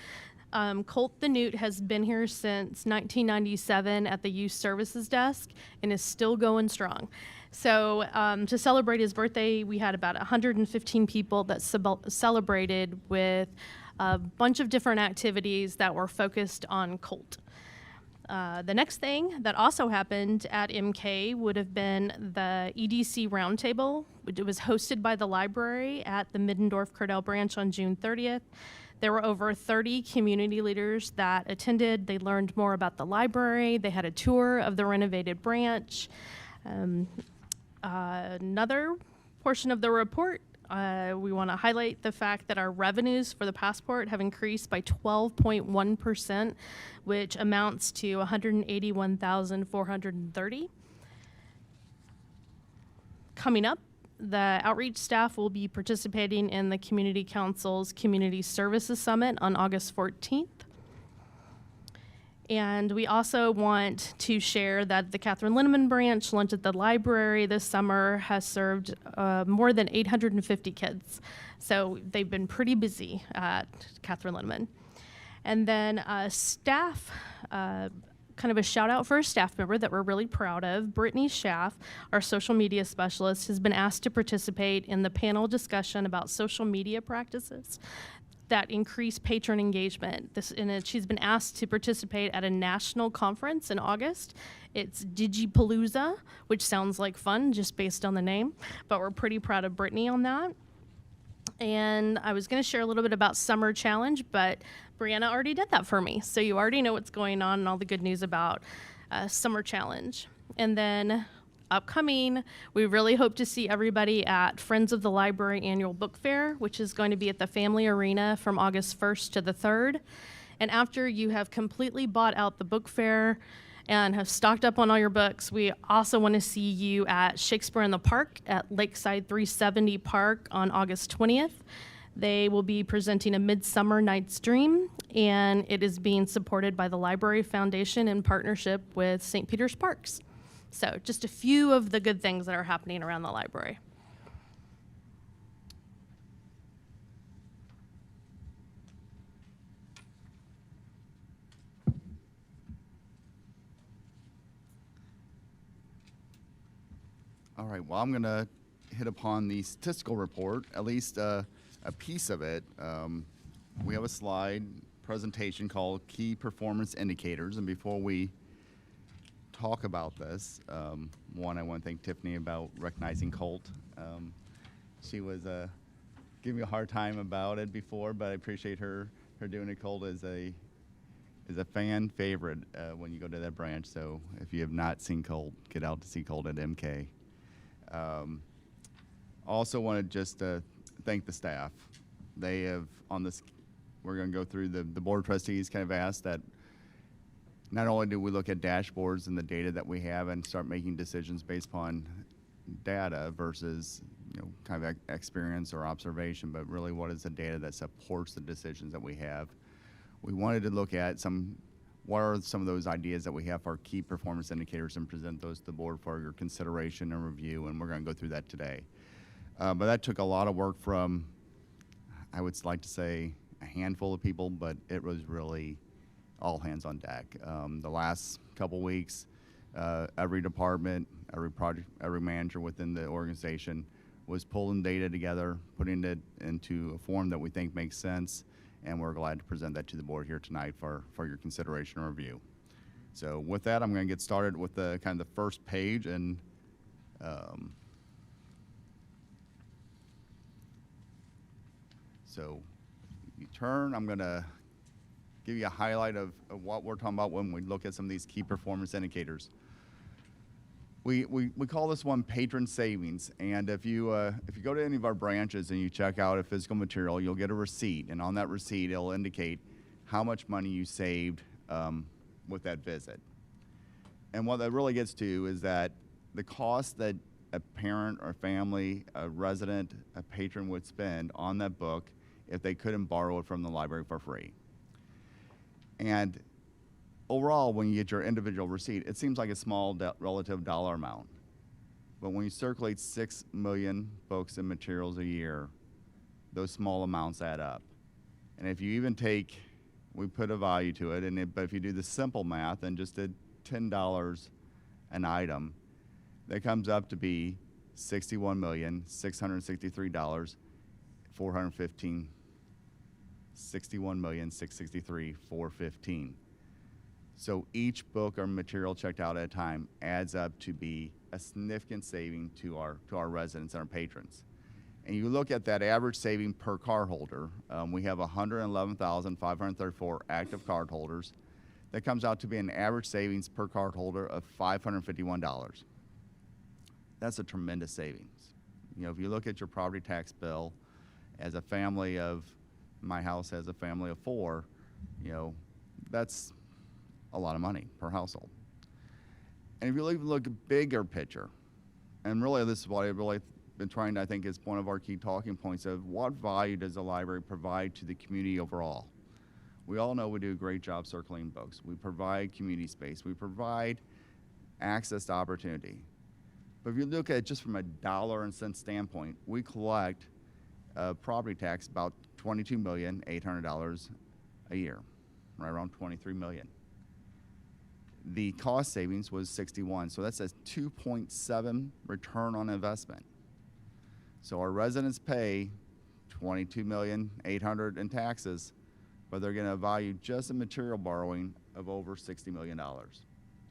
Colt the Newt has been here since 1997 at the Youth Services Desk and is still going strong. So to celebrate his birthday, we had about 115 people that celebrated with a bunch of different activities that were focused on Colt. The next thing that also happened at MK would have been the EDC Roundtable. It was hosted by the library at the Middendorf-Cordell branch on June 30th. There were over 30 community leaders that attended. They learned more about the library. They had a tour of the renovated branch. Another portion of the report, we want to highlight the fact that our revenues for the passport have increased by 12.1%, which amounts to $181,430. Coming up, the outreach staff will be participating in the Community Council's Community Services Summit on August 14th. And we also want to share that the Catherine Linneman branch lunch at the library this summer has served more than 850 kids. So they've been pretty busy at Catherine Linneman. And then staff, kind of a shout out for a staff member that we're really proud of. Brittany Schaff, our social media specialist, has been asked to participate in the panel discussion about social media practices that increase patron engagement. She's been asked to participate at a national conference in August. It's Digipalooza, which sounds like fun just based on the name, but we're pretty proud of Brittany on that. And I was gonna share a little bit about Summer Challenge, but Brianna already did that for me. So you already know what's going on and all the good news about Summer Challenge. And then upcoming, we really hope to see everybody at Friends of the Library Annual Book Fair, which is going to be at the Family Arena from August 1st to the 3rd. And after you have completely bought out the book fair and have stocked up on all your books, we also want to see you at Shakespeare in the Park at Lakeside 370 Park on August 20th. They will be presenting A Midsummer Night's Dream, and it is being supported by the Library Foundation in partnership with St. Peter's Parks. So just a few of the good things that are happening around the library. All right, well, I'm going to hit upon the statistical report, at least a piece of it. We have a slide presentation called Key Performance Indicators, and before we talk about this, one, I want to thank Tiffany about recognizing Colt. She was giving me a hard time about it before, but I appreciate her doing it. Colt is a fan favorite when you go to that branch, so if you have not seen Colt, get out to see Colt at MK. Also want to just thank the staff. They have, on this, we're going to go through the board of trustees kind of asked that not only do we look at dashboards and the data that we have and start making decisions based upon data versus kind of experience or observation, but really what is the data that supports the decisions that we have. We wanted to look at what are some of those ideas that we have for our key performance indicators and present those to the board for your consideration and review, and we're going to go through that today. But that took a lot of work from, I would like to say, a handful of people, but it was really all hands on deck. The last couple weeks, every department, every project, every manager within the organization was pulling data together, putting it into a form that we think makes sense, and we're glad to present that to the board here tonight for your consideration and review. So with that, I'm going to get started with the kind of the first page, and so you turn, I'm going to give you a highlight of what we're talking about when we look at some of these key performance indicators. We call this one patron savings, and if you go to any of our branches and you check out a physical material, you'll get a receipt, and on that receipt it'll indicate how much money you saved with that visit. And what that really gets to is that the cost that a parent or family, a resident, a patron would spend on that book if they couldn't borrow it from the library for free. And overall, when you get your individual receipt, it seems like a small relative dollar amount. But when you circulate 6 million books and materials a year, those small amounts add up. And if you even take, we put a value to it, but if you do the simple math and just did $10 an item, that comes up to be $61,663,415. $61,663,415. So each book or material checked out at a time adds up to be a significant saving to our residents and our patrons. And you look at that average saving per cardholder, we have 111,534 active cardholders. That comes out to be an average savings per cardholder of $551. That's a tremendous savings. You know, if you look at your property tax bill, as a family of, my house has a family of 4, you know, that's a lot of money per household. And if you look bigger picture, and really this is what I've really been trying to, I think is one of our key talking points of what value does the library provide to the community overall? We all know we do a great job circulating books. We provide community space. We provide access to opportunity. But if you look at it just from a dollar and cent standpoint, we collect property tax about $22,800,000 a year, right around $23 million. The cost savings was 61, so that's a 2.7 return on investment. So our residents pay $22,800,000 in taxes, but they're going to value just a material borrowing of over $60 million. To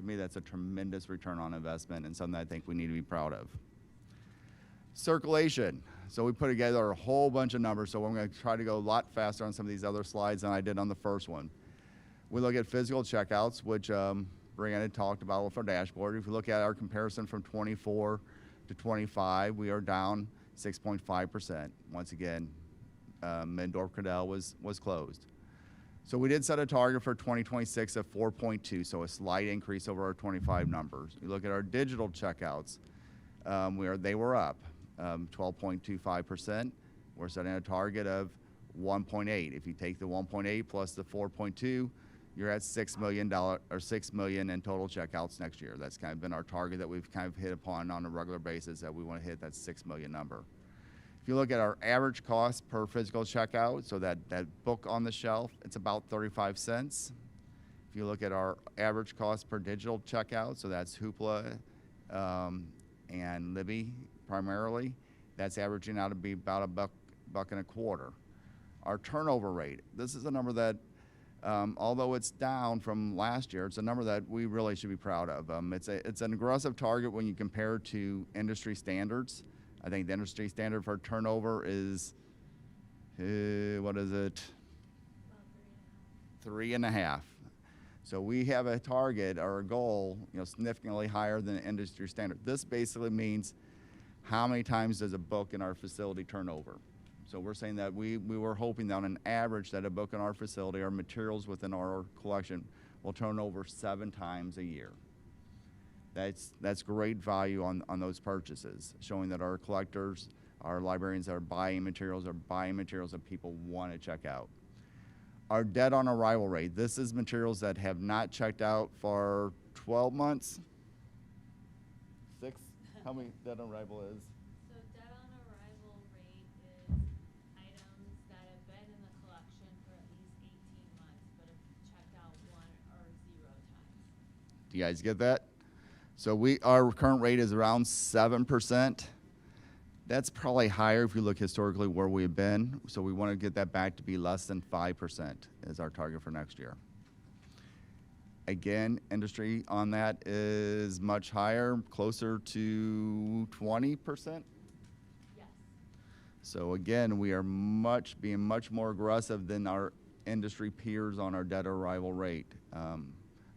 me, that's a tremendous return on investment and something I think we need to be proud of. Circulation. So we put together a whole bunch of numbers, so I'm going to try to go a lot faster on some of these other slides than I did on the first one. We look at physical checkouts, which Brianna talked about with our dashboard. If you look at our comparison from 24 to 25, we are down 6.5%. Once again, Mendorf-Cadell was closed. So we did set a target for 2026 of 4.2, so a slight increase over our 25 numbers. You look at our digital checkouts, they were up 12.25%. We're setting a target of 1.8. If you take the 1.8 plus the 4.2, you're at $6 million in total checkouts next year. That's kind of been our target that we've kind of hit upon on a regular basis, that we want to hit that 6 million number. If you look at our average cost per physical checkout, so that book on the shelf, it's about 35 cents. If you look at our average cost per digital checkout, so that's Hoopla and Libby primarily, that's averaging out to be about $1.25. Our turnover rate, this is a number that, although it's down from last year, it's a number that we really should be proud of. It's an aggressive target when you compare to industry standards. I think the industry standard for turnover is, what is it? 3.5. So we have a target or a goal, significantly higher than the industry standard. This basically means how many times does a book in our facility turn over? So we're saying that we were hoping that on an average that a book in our facility or materials within our collection will turn over 7 times a year. That's great value on those purchases, showing that our collectors, our librarians that are buying materials that people want to check out. Our dead on arrival rate, this is materials that have not checked out for 12 months. 6, how many dead on arrival is? So dead on arrival rate is items that have been in the collection for at least 18 months, but have checked out 1 or 0 times. Do you guys get that? So our current rate is around 7%. That's probably higher if you look historically where we've been. So we want to get that back to be less than 5% is our target for next year. Again, industry on that is much higher, closer to 20%. Yes. So again, we are being much more aggressive than our industry peers on our dead arrival rate.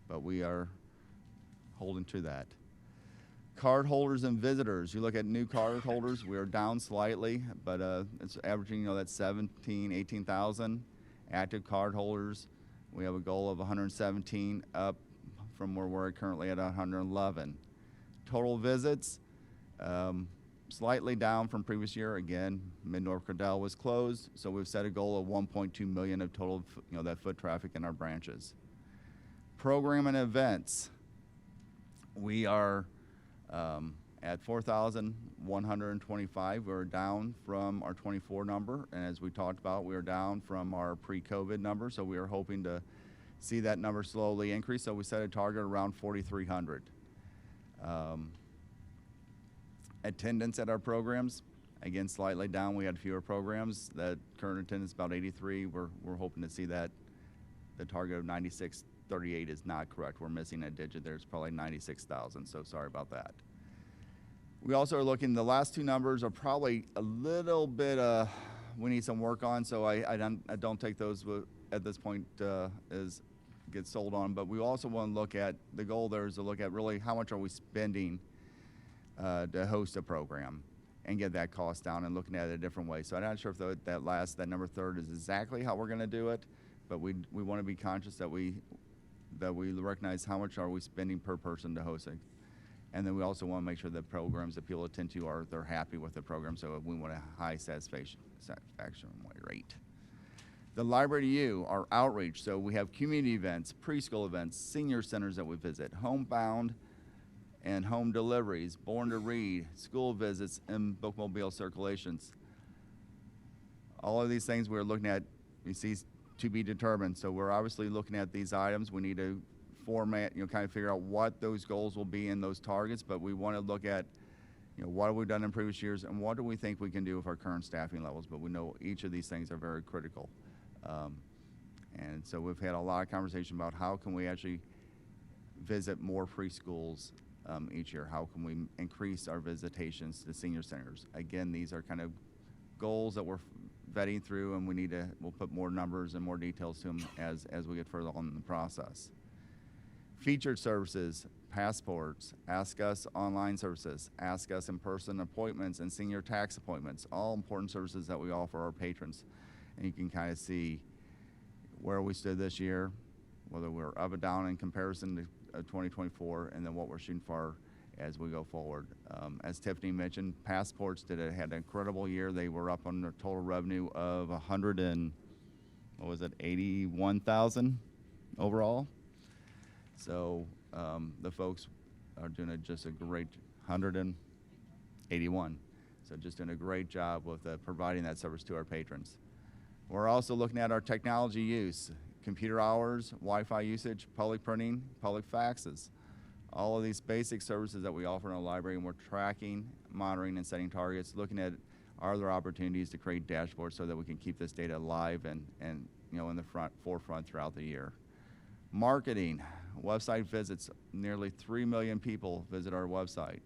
But we are holding to that. Card holders and visitors. You look at new card holders, we are down slightly, but it's averaging, that 18,000. Active card holders, we have a goal of 117, up from where we're currently at 111. Total visits, Slightly down from previous year. Again, Mid-North Cordell was closed, so we've set a goal of 1.2 million of total, that foot traffic in our branches. Program and events. We are at 4,125. We're down from our 24 number, and as we talked about, we are down from our pre-COVID number, so we are hoping to see that number slowly increase. So we set a target around 4,300. Attendance at our programs, again, slightly down. We had fewer programs. That current attendance about 83. We're hoping to see that. The target of 9638 is not correct. We're missing a digit there. It's probably 96,000, so sorry about that. We also are looking, the last two numbers are probably a little bit, we need some work on, so I don't take those at this point as get sold on, but we also want to look at, the goal there is to look at really how much are we spending to host a program and get that cost down and looking at it a different way. So I'm not sure if that number third is exactly how we're going to do it, but we want to be conscious that we recognize how much are we spending per person to host it. And then we also want to make sure that programs that people attend to they're happy with the program, so we want a high satisfaction rate. The Library to You, our outreach, so we have community events, preschool events, senior centers that we visit, homebound and home deliveries, Born to Read, school visits, and bookmobile circulations. All of these things we're looking at, you see, to be determined. So we're obviously looking at these items. We need to format, kind of figure out what those goals will be in those targets, but we want to look at, what have we done in previous years and what do we think we can do with our current staffing levels, but we know each of these things are very critical. And so we've had a lot of conversation about how can we actually visit more preschools each year? How can we increase our visitations to senior centers? Again, these are kind of goals that we're vetting through, and we'll put more numbers and more details to them as we get further on in the process. Featured services, passports, Ask Us online services, Ask Us in-person appointments, and senior tax appointments, all important services that we offer our patrons. And you can kind of see where we stood this year, whether we're up or down in comparison to 2024, and then what we're shooting for as we go forward. As Tiffany mentioned, passports had an incredible year. They were up on their total revenue of 81,000 overall. So the folks are doing just a great 181. So just doing a great job with providing that service to our patrons. We're also looking at our technology use, computer hours, Wi-Fi usage, public printing, public faxes. All of these basic services that we offer in our library, and we're tracking, monitoring, and setting targets, looking at are there opportunities to create dashboards so that we can keep this data alive and in the forefront throughout the year. Marketing, website visits, nearly 3 million people visit our website.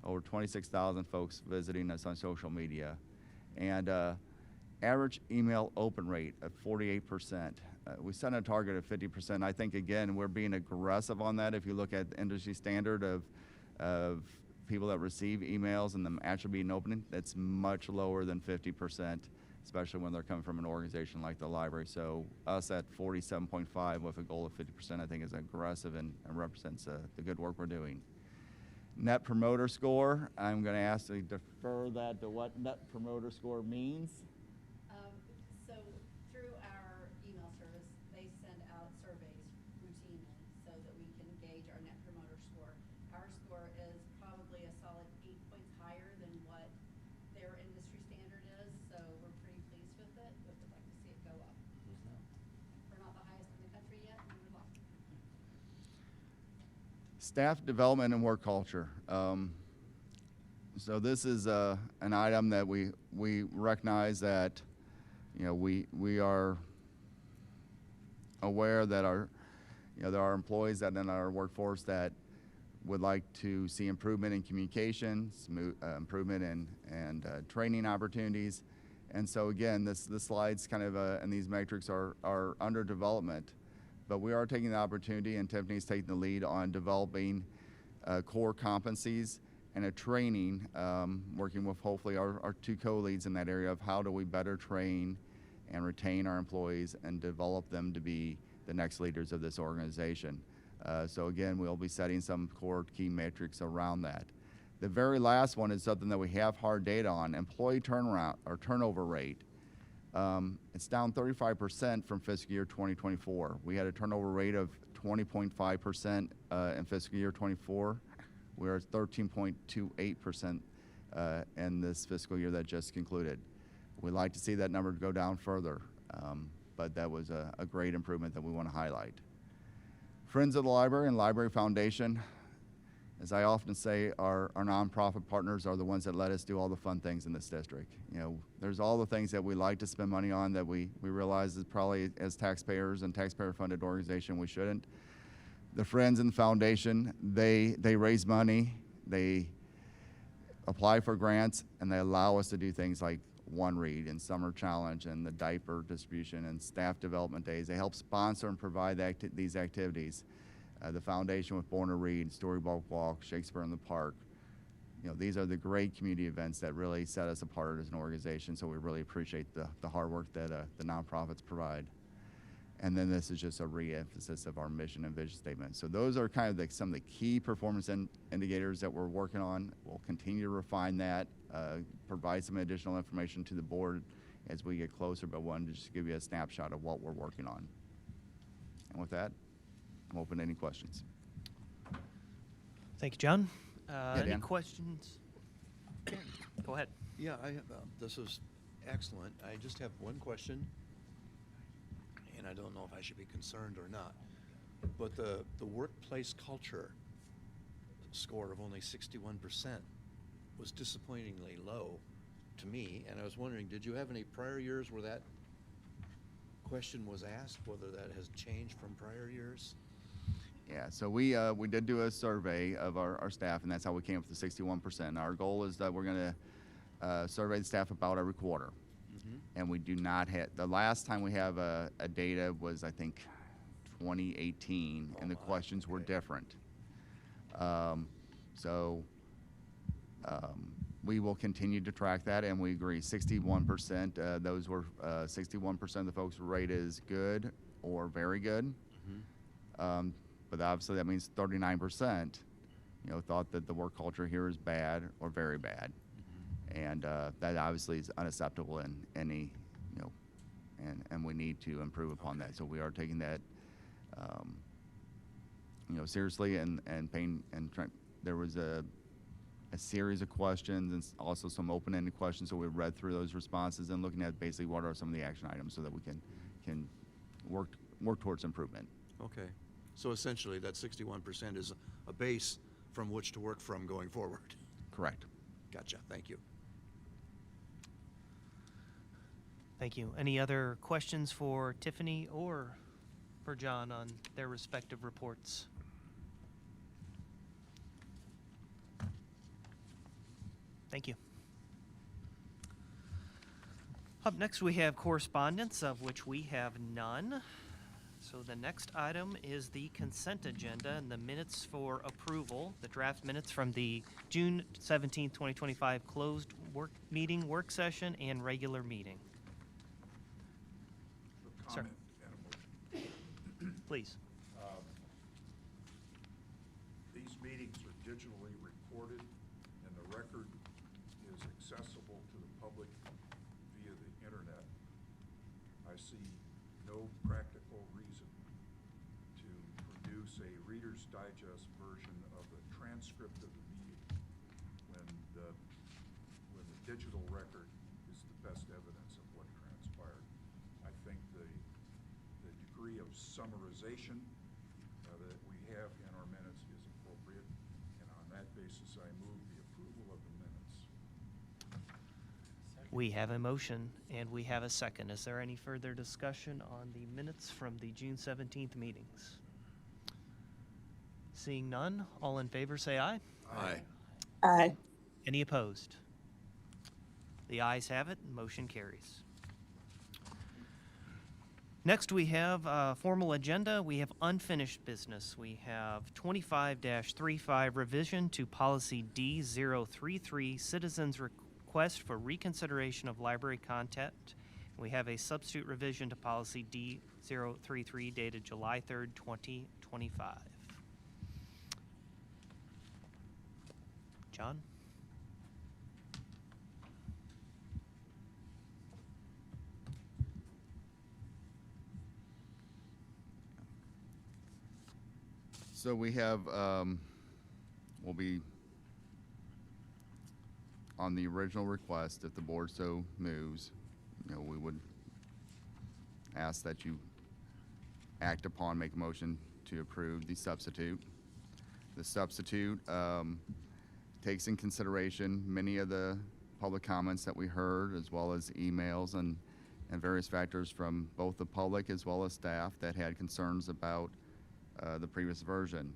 Over 26,000 folks visiting us on social media. And average email open rate of 48%. We set a target of 50%. I think, again, we're being aggressive on that. If you look at the industry standard of people that receive emails and them actually being opening, that's much lower than 50%, especially when they're coming from an organization like the library. So us at 47.5 with a goal of 50%, I think is aggressive and represents the good work we're doing. Net Promoter Score, I'm going to ask to defer that to what Net Promoter Score means. So through our email service, they send out surveys routinely so that we can gauge our Net Promoter Score. Our score is probably a solid 8 points higher than what their industry standard is, so we're pretty pleased with it, but would like to see it go up. So we're not the highest in the country yet, and we would like to. Staff development and work culture. So this is an item that we recognize that we are aware that there are employees that in our workforce that would like to see improvement in communication, improvement in training opportunities, and so again, the slides kind of and these metrics are under development, but we are taking the opportunity, and Tiffany's taking the lead on developing core competencies and a training, working with hopefully our two co-leads in that area of how do we better train and retain our employees and develop them to be the next leaders of this organization. So again, we'll be setting some core key metrics around that. The very last one is something that we have hard data on, employee turnaround or turnover rate. It's down 35% from fiscal year 2024. We had a turnover rate of 20.5% in fiscal year 24. We're at 13.28% in this fiscal year that just concluded. We'd like to see that number go down further, but that was a great improvement that we want to highlight. Friends of the Library and Library Foundation, as I often say, our nonprofit partners are the ones that let us do all the fun things in this district. You know, there's all the things that we like to spend money on that we realize is probably as taxpayers and taxpayer-funded organization we shouldn't. The Friends and the Foundation, they raise money, they apply for grants, and they allow us to do things like One Read and Summer Challenge and the diaper distribution and staff development days. They help sponsor and provide these activities. The foundation with Born to Read, Storybook Walk, Shakespeare in the Park. You know, these are the great community events that really set us apart as an organization, so we really appreciate the hard work that the nonprofits provide. And then this is just a re-emphasis of our mission and vision statement. So those are kind of some of the key performance indicators that we're working on. We'll continue to refine that, provide some additional information to the board as we get closer, but wanted to just give you a snapshot of what we're working on. And with that, I'm open to any questions. Thank you, John. Any Dan. questions? Go ahead. Yeah, this is excellent. I just have one question, and I don't know if I should be concerned or not. But the workplace culture score of only 61% was disappointingly low to me, and I was wondering, did you have any prior years where that question was asked, whether that has changed from prior years? Yeah, so we did do a survey of our staff, and that's how we came up with the 61%. Our goal is that we're going to survey the staff about every quarter. And we do not have, the last time we have a data was, I think, 2018, and the questions were different. We will continue to track that, and we agree 61%, those were 61% of the folks were rated as good or very good. But obviously that means 39%, you know, thought that the work culture here is bad or very bad. And that obviously is unacceptable in any, you know, and we need to improve upon that. So we are taking that, you know, seriously and paying, and there was a series of questions and also some open-ended questions. So we read through those responses and looking at basically what are some of the action items so that we can work towards improvement. Okay. So essentially that 61% is a base from which to work from going forward. Correct. Gotcha. Thank you. Thank you. Any other questions for Tiffany or for John on their respective reports? Thank you. Up next, we have correspondence, of which we have none. So the next item is the consent agenda and the minutes for approval, the draft minutes from the June 17th, 2025 closed work session and regular meeting. Sir. Comment and a motion. Please. These meetings are digitally recorded, and the record is accessible to the public via the internet. I see no practical reason to produce a Reader's Digest version of the transcript of the meeting when the digital record is the best evidence of what transpired. I think the degree of summarization that we have in our minutes is appropriate, and on that basis, I move the approval of the minutes. We have a motion and we have a second. Is there any further discussion on the minutes from the June 17th meetings? Seeing none, all in favor say aye. Aye. Aye. Any opposed? The ayes have it, motion carries. Next, we have a formal agenda. We have unfinished business. We have 25-35 revision to policy D033, citizens request for reconsideration of library content. We have a substitute revision to policy D033 dated July 3rd, 2025. John? So we have, we'll be on the original request, if the board so moves, we would ask that you act upon, make a motion to approve the substitute. The substitute takes in consideration many of the public comments that we heard, as well as emails and various factors from both the public as well as staff that had concerns about the previous version.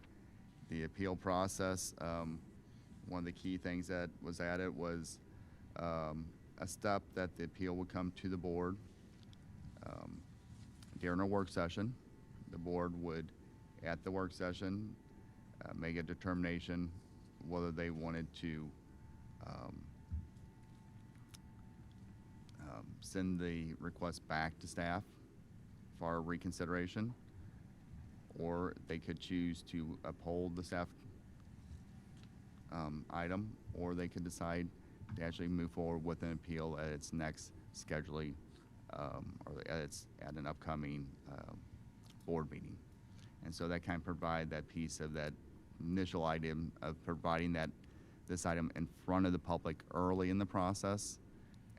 The appeal process, one of the key things that was added was a step that the appeal would come to the board during a work session. The board would, at the work session, make a determination whether they wanted to send the request back to staff for reconsideration, or they could choose to uphold the staff item, or they could decide to actually move forward with an appeal at its next scheduling or at an upcoming board meeting. And so that kind of provide that piece of that initial item of providing this item in front of the public early in the process,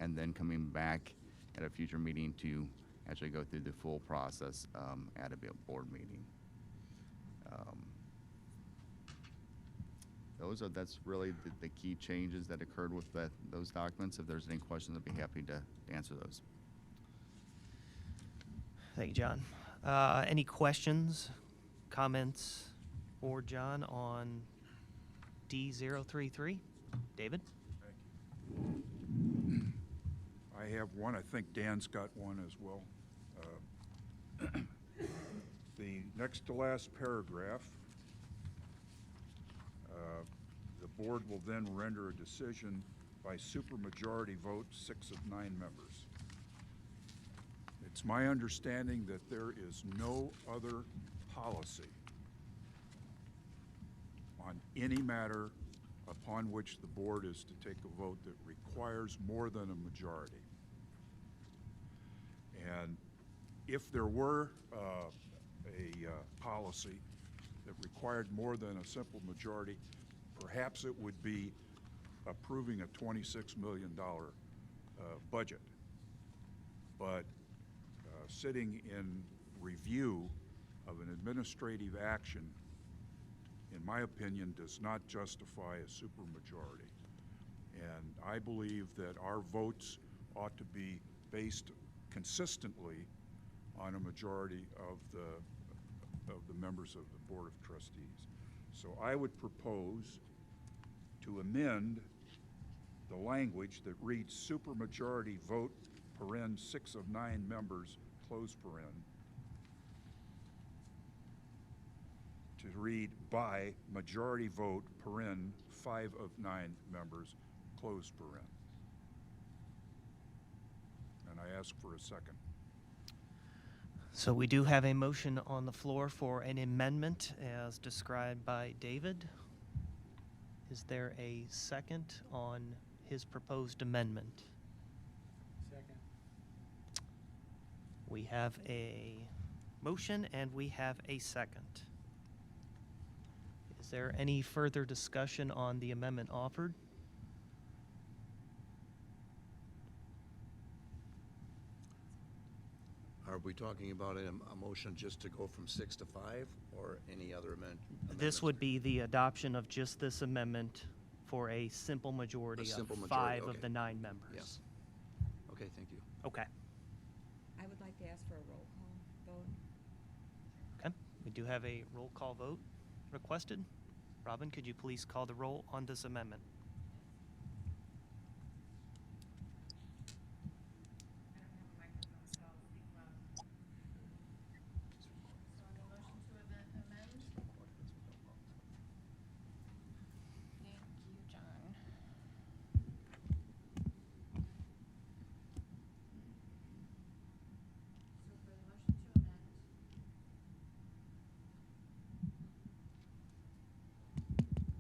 and then coming back at a future meeting to actually go through the full process at a board meeting. That's really the key changes that occurred with those documents. If there's any questions, I'd be happy to answer those. Thank you, John. Any questions, comments for John on D033? David? I have one. I think Dan's got one as well. The next to last paragraph, the board will then render a decision by supermajority vote, 6 of 9 members. It's my understanding that there is no other policy on any matter upon which the board is to take a vote that requires more than a majority. And if there were a policy that required more than a simple majority, perhaps it would be approving a $26 million budget. But sitting in review of an administrative action, in my opinion, does not justify a supermajority. And I believe that our votes ought to be based consistently on a majority of the members of the Board of Trustees. So I would propose to amend the language that reads supermajority vote, paren, 6 of 9 members, close paren, to read by majority vote, paren, 5 of 9 members, close paren. And I ask for a second. So we do have a motion on the floor for an amendment as described by David. Is there a second on his proposed amendment? Second. We have a motion and we have a second. Is there any further discussion on the amendment offered? Are we talking about a motion just to go from 6 to 5, or any other This would be the adoption of just this amendment for a simple majority simple of majority, 5 of okay. the 9 members. Yes. Okay, thank you. Okay. I would like to ask for a roll call vote. Okay. We do have a roll call vote requested. Robin, could you please call the roll on this amendment? Thank you, John.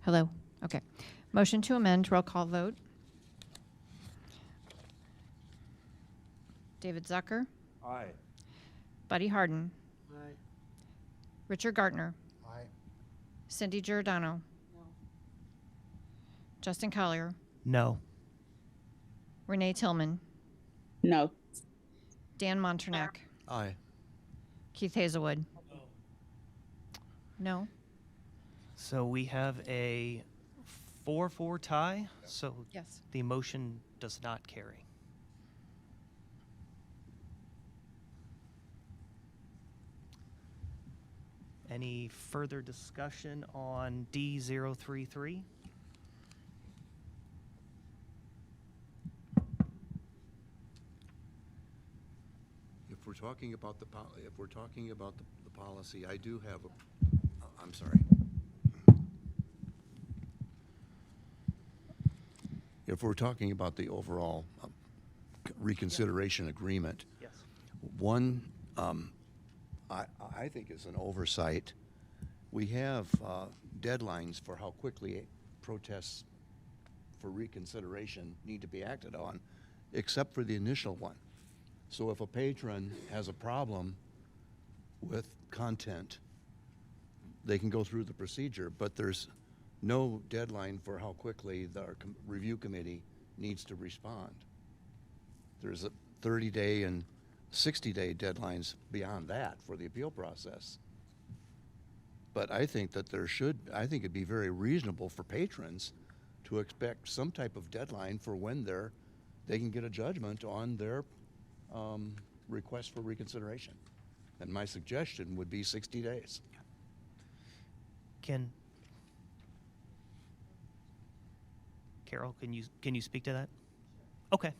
Hello. Okay. Motion to amend, roll call vote. David Zucker, Aye. Buddy Harden, Aye. Richard Gartner, Aye. Cindy Giordano, Justin Collier, No. Renee Tillman, No. Dan Monternack, Aye. Keith Hazelwood. No. So we have a 4-4 tie, so Yes. the motion does not carry. Any further discussion on D033? If we're talking about the policy, I do have I'm sorry. If we're talking about the overall reconsideration agreement, Yes. one, I think is an oversight. We have deadlines for how quickly protests for reconsideration need to be acted on, except for the initial one. So if a patron has a problem with content, they can go through the procedure, but there's no deadline for how quickly the review committee needs to respond. There's a 30-day and 60-day deadlines beyond that for the appeal process. But I think that I think it'd be very reasonable for patrons to expect some type of deadline for when they can get a judgment on their request for reconsideration. And my suggestion would be 60 days. Carol, can you speak to that? Okay.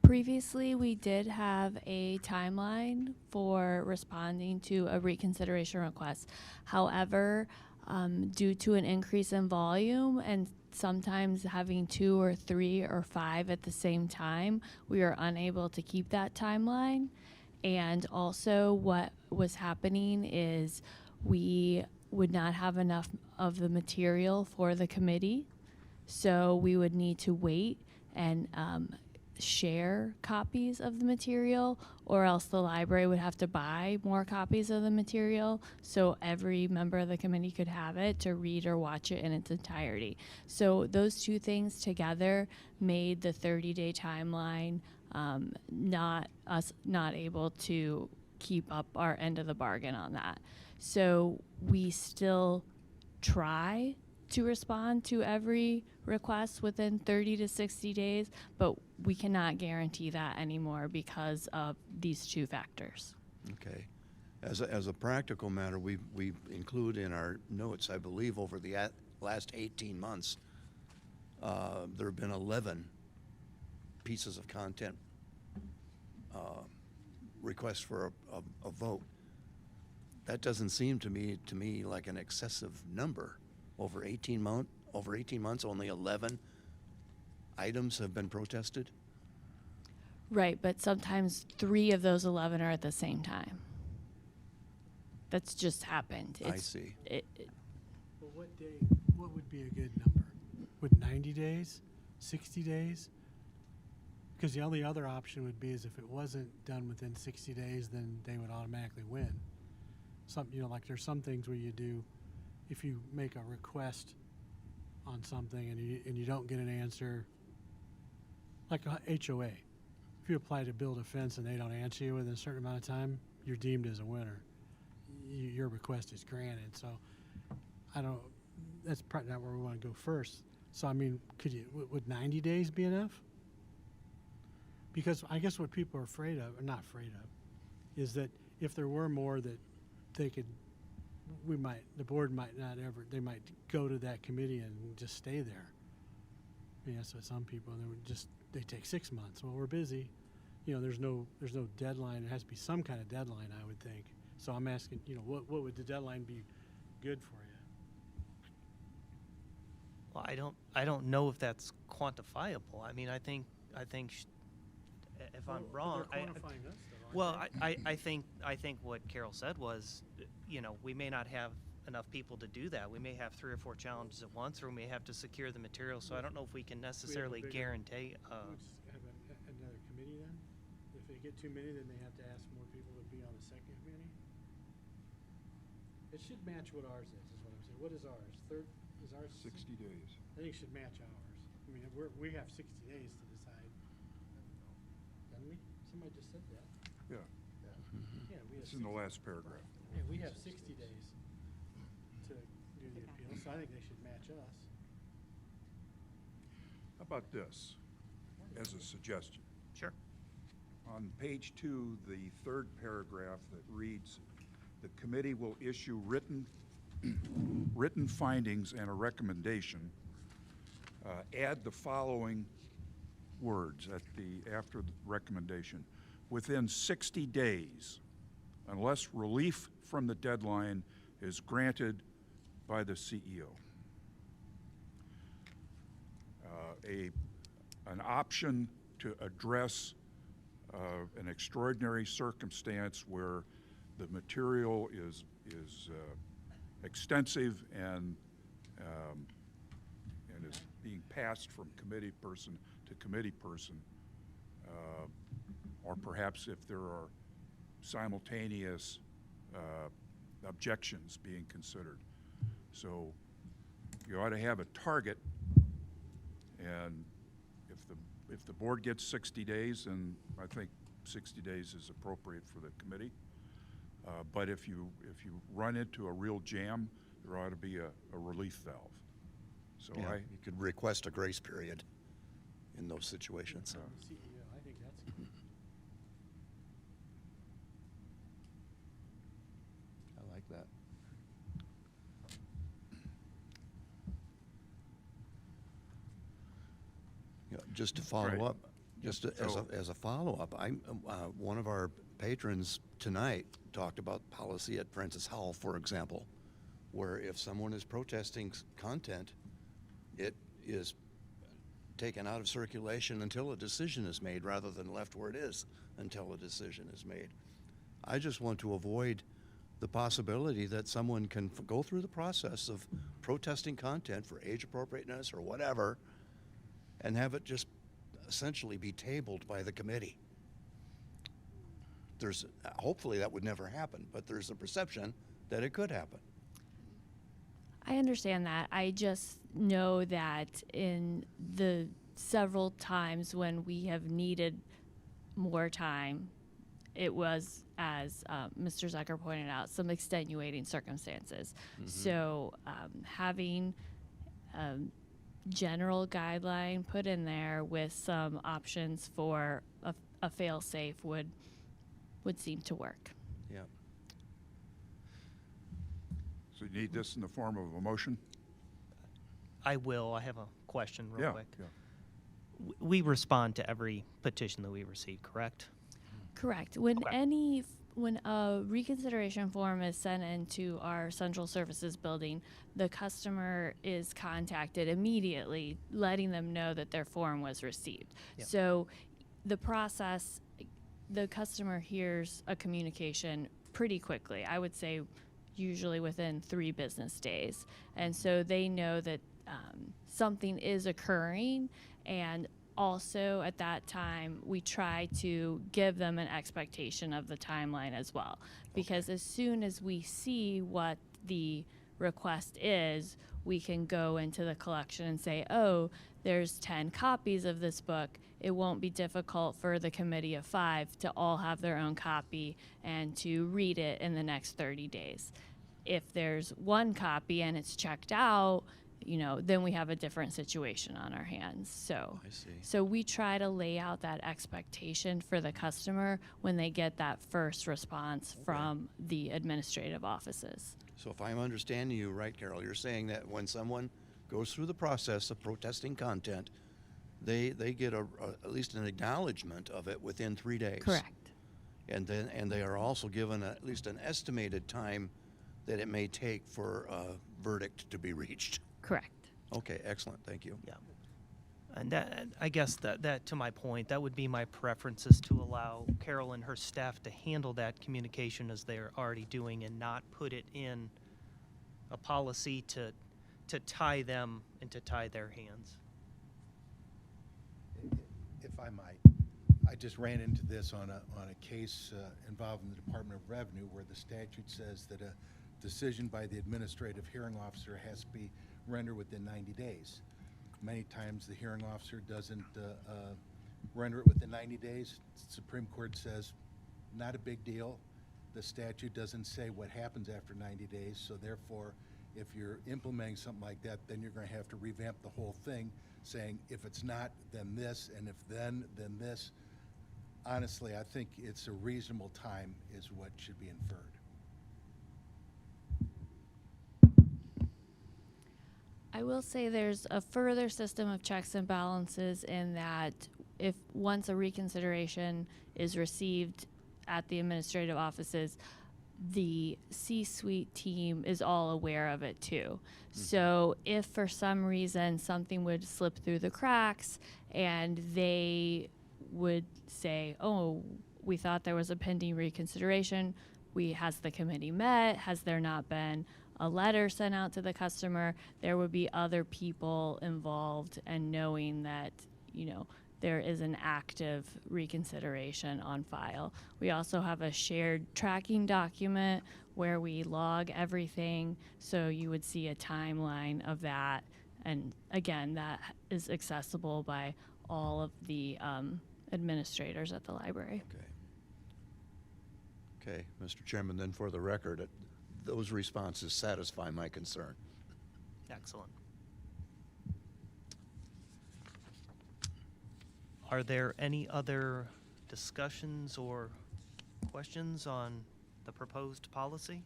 Previously, we did have a timeline for responding to a reconsideration request. However, due to an increase in volume and sometimes having 2 or 3 or 5 at the same time, we are unable to keep that timeline. And also what was happening is we would not have enough of the material for the committee. So we would need to wait and share copies of the material, or else the library would have to buy more copies of the material so every member of the committee could have it to read or watch it in its entirety. So those two things together made the 30-day timeline not able to keep up our end of the bargain on that. So we still try to respond to every request within 30 to 60 days, but we cannot guarantee that anymore because of these two factors. Okay. As a practical matter, we include in our notes, I believe, over the last 18 months, there have been 11 pieces of content requests for a vote. That doesn't seem to me like an excessive number. Over 18 months, only 11 items have been protested? Right, but sometimes 3 of those 11 are at the same time. That's just happened. I see. Well, what would be a good number? Would 90 days, 60 days? Because the only other option would be is if it wasn't done within 60 days, then they would automatically win. Like there's some things where you do, if you make a request on something and you don't get an answer, like a HOA. If you apply to build a fence and they don't answer you within a certain amount of time, you're deemed as a winner. Your request is granted. So that's probably not where we want to go first. So I mean, would 90 days be enough? Because I guess what people are afraid of, or not afraid of, is that if there were more that the board might not ever, they might go to that committee and just stay there. I mean, that's what some people, they take 6 months. Well, we're busy. you know, there's no deadline. There has to be some kind of deadline, I would think. So I'm asking, you know, what would the deadline be good for you? Well, I don't know if that's quantifiable. I mean, I think if I'm wrong, They're quantifying us, though, aren't well, they? I think what Carol said was, you know, we may not have enough people to do that. We may have 3 or 4 challenges at once, or we may have to secure the material. So I don't know if we can necessarily bigger- guarantee. We'll just have another committee then? If they get too many, then they have to ask more people to be on the second committee? It should match what ours is what I'm saying. What is ours? Is ours? 60 days. I think it should match ours. I mean, we have 60 days to decide. Doesn't we? Somebody just said that. Yeah, Yeah, we have. it's in the last paragraph. Yeah, we have 60 days to do the appeal, so I think they should match us. How about this, as a suggestion? Sure. On page 2, the 3rd paragraph that reads, "The committee will issue written findings and a recommendation." Add the following words after the recommendation: "Within 60 days, unless relief from the deadline is granted by the CEO." An option to address an extraordinary circumstance where the material is extensive and is being passed from committee person to committee person, or perhaps if there are simultaneous objections being considered. So you ought to have a target, and if the board gets 60 days, then I think 60 days is appropriate for the committee. But if you run into a real jam, there ought to be a relief valve. So Yeah, you could request a grace period in those situations. CEO, I think that's good. I like that. You know, just to follow Right. up, just to- So- as a follow-up, one of our patrons tonight talked about policy at Francis Howell, for example, where if someone is protesting content, it is taken out of circulation until a decision is made, rather than left where it is until a decision is made. I just want to avoid the possibility that someone can go through the process of protesting content for age appropriateness or whatever, and have it just essentially be tabled by the committee. Hopefully that would never happen, but there's a perception that it could happen. I understand that. I just know that in the several times when we have needed more time, it was, as Mr. Zucker pointed out, some extenuating circumstances. So having a general guideline put in there with some options for a fail-safe would seem to work. Yeah. So you need this in the form of a motion? I will. I have a question real Yeah, quick. yeah. We respond to every petition that we receive, correct? Correct. When Okay. when a reconsideration form is sent into our central services building, the customer is contacted immediately, letting them know that their form was received. Yep. So the process, the customer hears a communication pretty quickly. I would say usually within 3 business days. And so they know that something is occurring, and also at that time we try to give them an expectation of the timeline as well, because as soon as we see what the request is, we can go into the collection and say, oh, there's 10 copies of this book. It won't be difficult for the committee of 5 to all have their own copy and to read it in the next 30 days. If there's 1 copy and it's checked out, then we have a different situation on our hands. So, I see. so we try to lay out that expectation for the customer when they get that first response from the administrative offices. So if I'm understanding you right, Carol, you're saying that when someone goes through the process of protesting content, they get at least an acknowledgement of it within 3 days. Correct. And they are also given at least an estimated time that it may take for a verdict to be reached. Correct. Okay, excellent, thank you. Yeah. And that, I guess that to my point, that would be my preference, is to allow Carol and her staff to handle that communication as they're already doing, and not put it in a policy to tie them and to tie their hands. If I might, I just ran into this on a case involving the Department of Revenue, where the statute says that a decision by the administrative hearing officer has to be rendered within 90 days. Many times the hearing officer doesn't render it within 90 days. Supreme Court says, not a big deal. The statute doesn't say what happens after 90 days, so therefore, if you're implementing something like that, then you're going to have to revamp the whole thing, saying if it's not, then this, and if then this. Honestly, I think it's a reasonable time is what should be inferred. I will say there's a further system of checks and balances in that if once a reconsideration is received at the administrative offices, the C-suite team is all aware of it too. So if for some reason something would slip through the cracks and they would say, oh, we thought there was a pending reconsideration, has the committee met, has there not been a letter sent out to the customer, there would be other people involved, and knowing that, there is an active reconsideration on file. We also have a shared tracking document where we log everything, so you would see a timeline of that. And again, that is accessible by all of the administrators at the library. Okay, Mr. Chairman, then for the record, those responses satisfy my concern. Excellent. Are there any other discussions or questions on the proposed policy?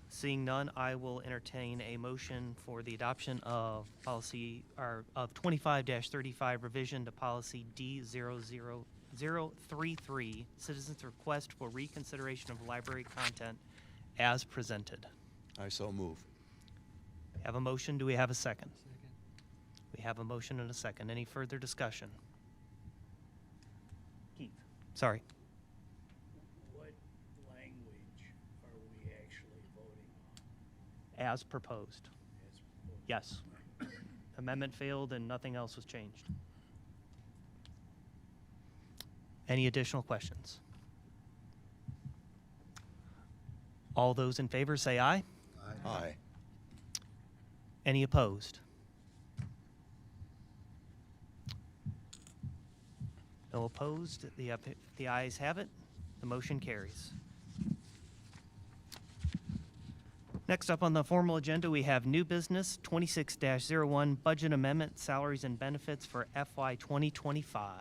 Seeing none, I will entertain a motion for the adoption of policy, or of 25-35 revision to policy D00033, citizens' request for reconsideration of library content as presented. I so move. Have a motion, do we have a second? We have a motion and a second. Any further discussion? Keith, sorry. What language are we actually voting on? As proposed. Yes. Amendment failed and nothing else was changed. Any additional questions? All those in favor say aye. Aye. Any opposed? No opposed. The ayes have it. The motion carries. Next up on the formal agenda, we have new business 26-01 budget amendment, salaries and benefits for FY 2025.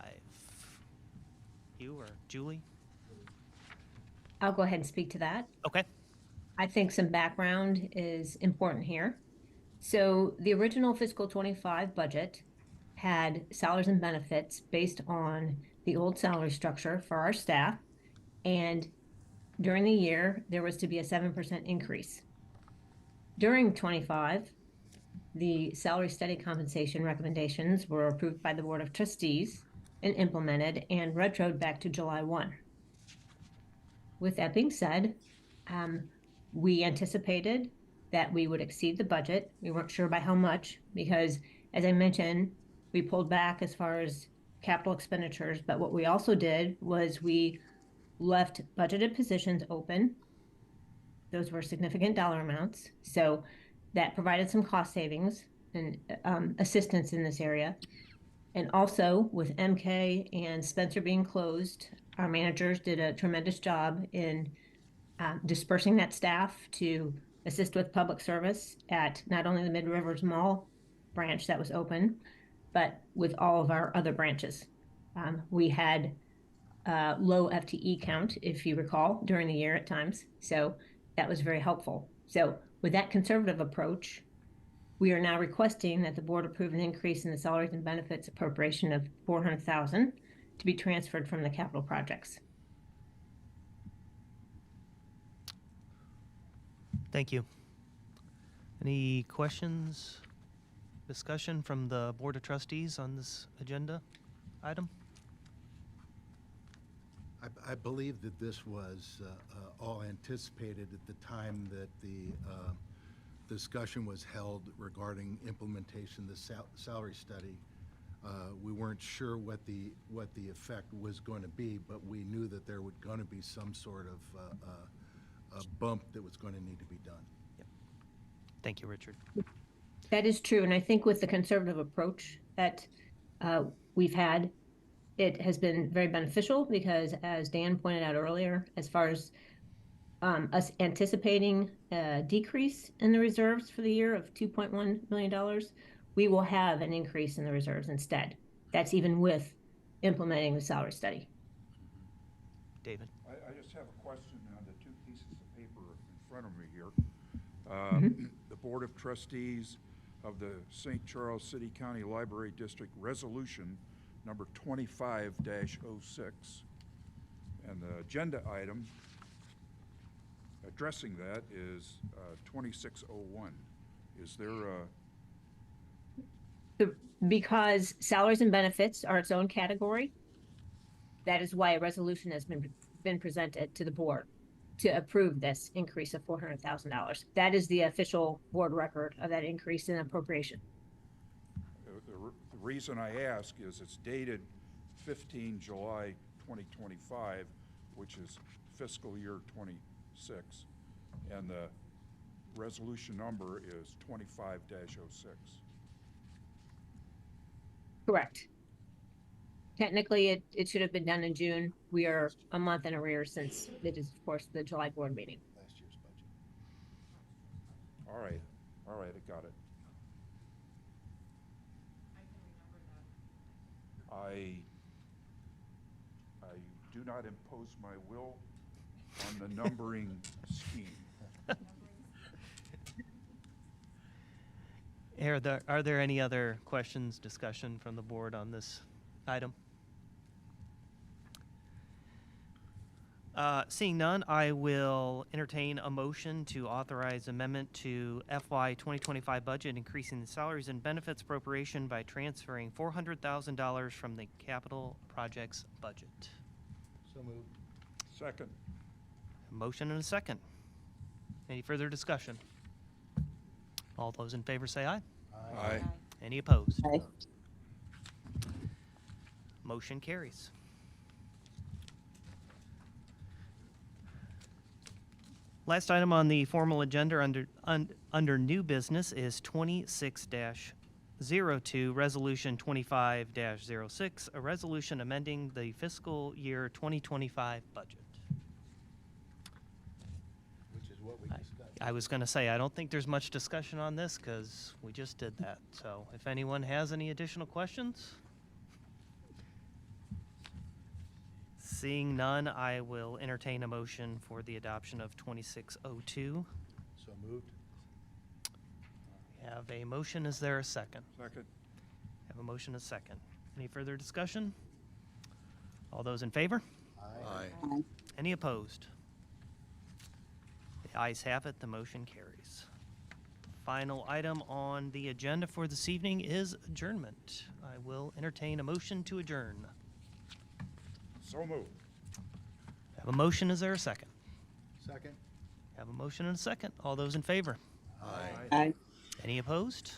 You or Julie? I'll go ahead and speak to that. Okay. I think some background is important here. So the original fiscal 25 budget had salaries and benefits based on the old salary structure for our staff. And during the year, there was to be a 7% increase. During 25, the salary study compensation recommendations were approved by the Board of Trustees and implemented and retroed back to July 1. With that being said, we anticipated that we would exceed the budget. We weren't sure by how much because, as I mentioned, we pulled back as far as capital expenditures. But what we also did was we left budgeted positions open. Those were significant dollar amounts. So that provided some cost savings and assistance in this area. And also with MK and Spencer being closed, our managers did a tremendous job in dispersing that staff to assist with public service at not only the Mid Rivers Mall branch that was open, but with all of our other branches. We had low FTE count, if you recall, during the year at times. So that was very helpful. So With that conservative approach, we are now requesting that the board approve an increase in the salaries and benefits appropriation of $400,000 to be transferred from the capital projects. Thank you. Any questions, discussion from the Board of Trustees on this agenda item? I believe that this was all anticipated at the time that the discussion was held regarding implementation of the salary study. We weren't sure what the effect was going to be, but we knew that there would going to be some sort of a bump that was going to need to be done. Thank you, Richard. That is true, and I think with the conservative approach that we've had, it has been very beneficial because, as Dan pointed out earlier, as far as us anticipating a decrease in the reserves for the year of $2.1 million, we will have an increase in the reserves instead. That's even with implementing the salary study. David? I just have a question on the two pieces of paper in front of me here. The Board of Trustees of the St. Charles City County Library District Resolution number 25-06, and the agenda item addressing that is 2601. Is there a... Because salaries and benefits are its own category, that is why a resolution has been presented to the board to approve this increase of $400,000. That is the official board record of that increase in appropriation. The reason I ask is it's dated 15 July 2025, which is fiscal year 26, and the resolution number is 25-06. Correct. Technically, it should have been done in June. We are a month in arrears since it is, of course, the July board meeting. Last year's budget. All right, I got it. I do not impose my will on the numbering scheme. Are there any other questions, discussion from the board on this item? Seeing none, I will entertain a motion to authorize amendment to FY 2025 budget, increasing the salaries and benefits appropriation by transferring $400,000 from the capital projects budget. So moved. Second. A motion and a second. Any further discussion? All those in favor say aye. Aye. Any opposed? Aye. Motion carries. Last item on the formal agenda under new business is 26-02, Resolution 25-06, a resolution amending the fiscal year 2025 budget. Which is what we discussed. I was going to say, I don't think there's much discussion on this because we just did that. So if anyone has any additional questions? Seeing none, I will entertain a motion for the adoption of 2602. So moved. We have a motion. Is there a second? Second. Have a motion, a second. Any further discussion? All those in favor? Aye. Aye. Any opposed? The ayes have it. The motion carries. Final item on the agenda for this evening is adjournment. I will entertain a motion to adjourn. So moved. Have a motion. Is there a second? Second. Have a motion and a second. All those in favor? Aye. Aye. Any opposed?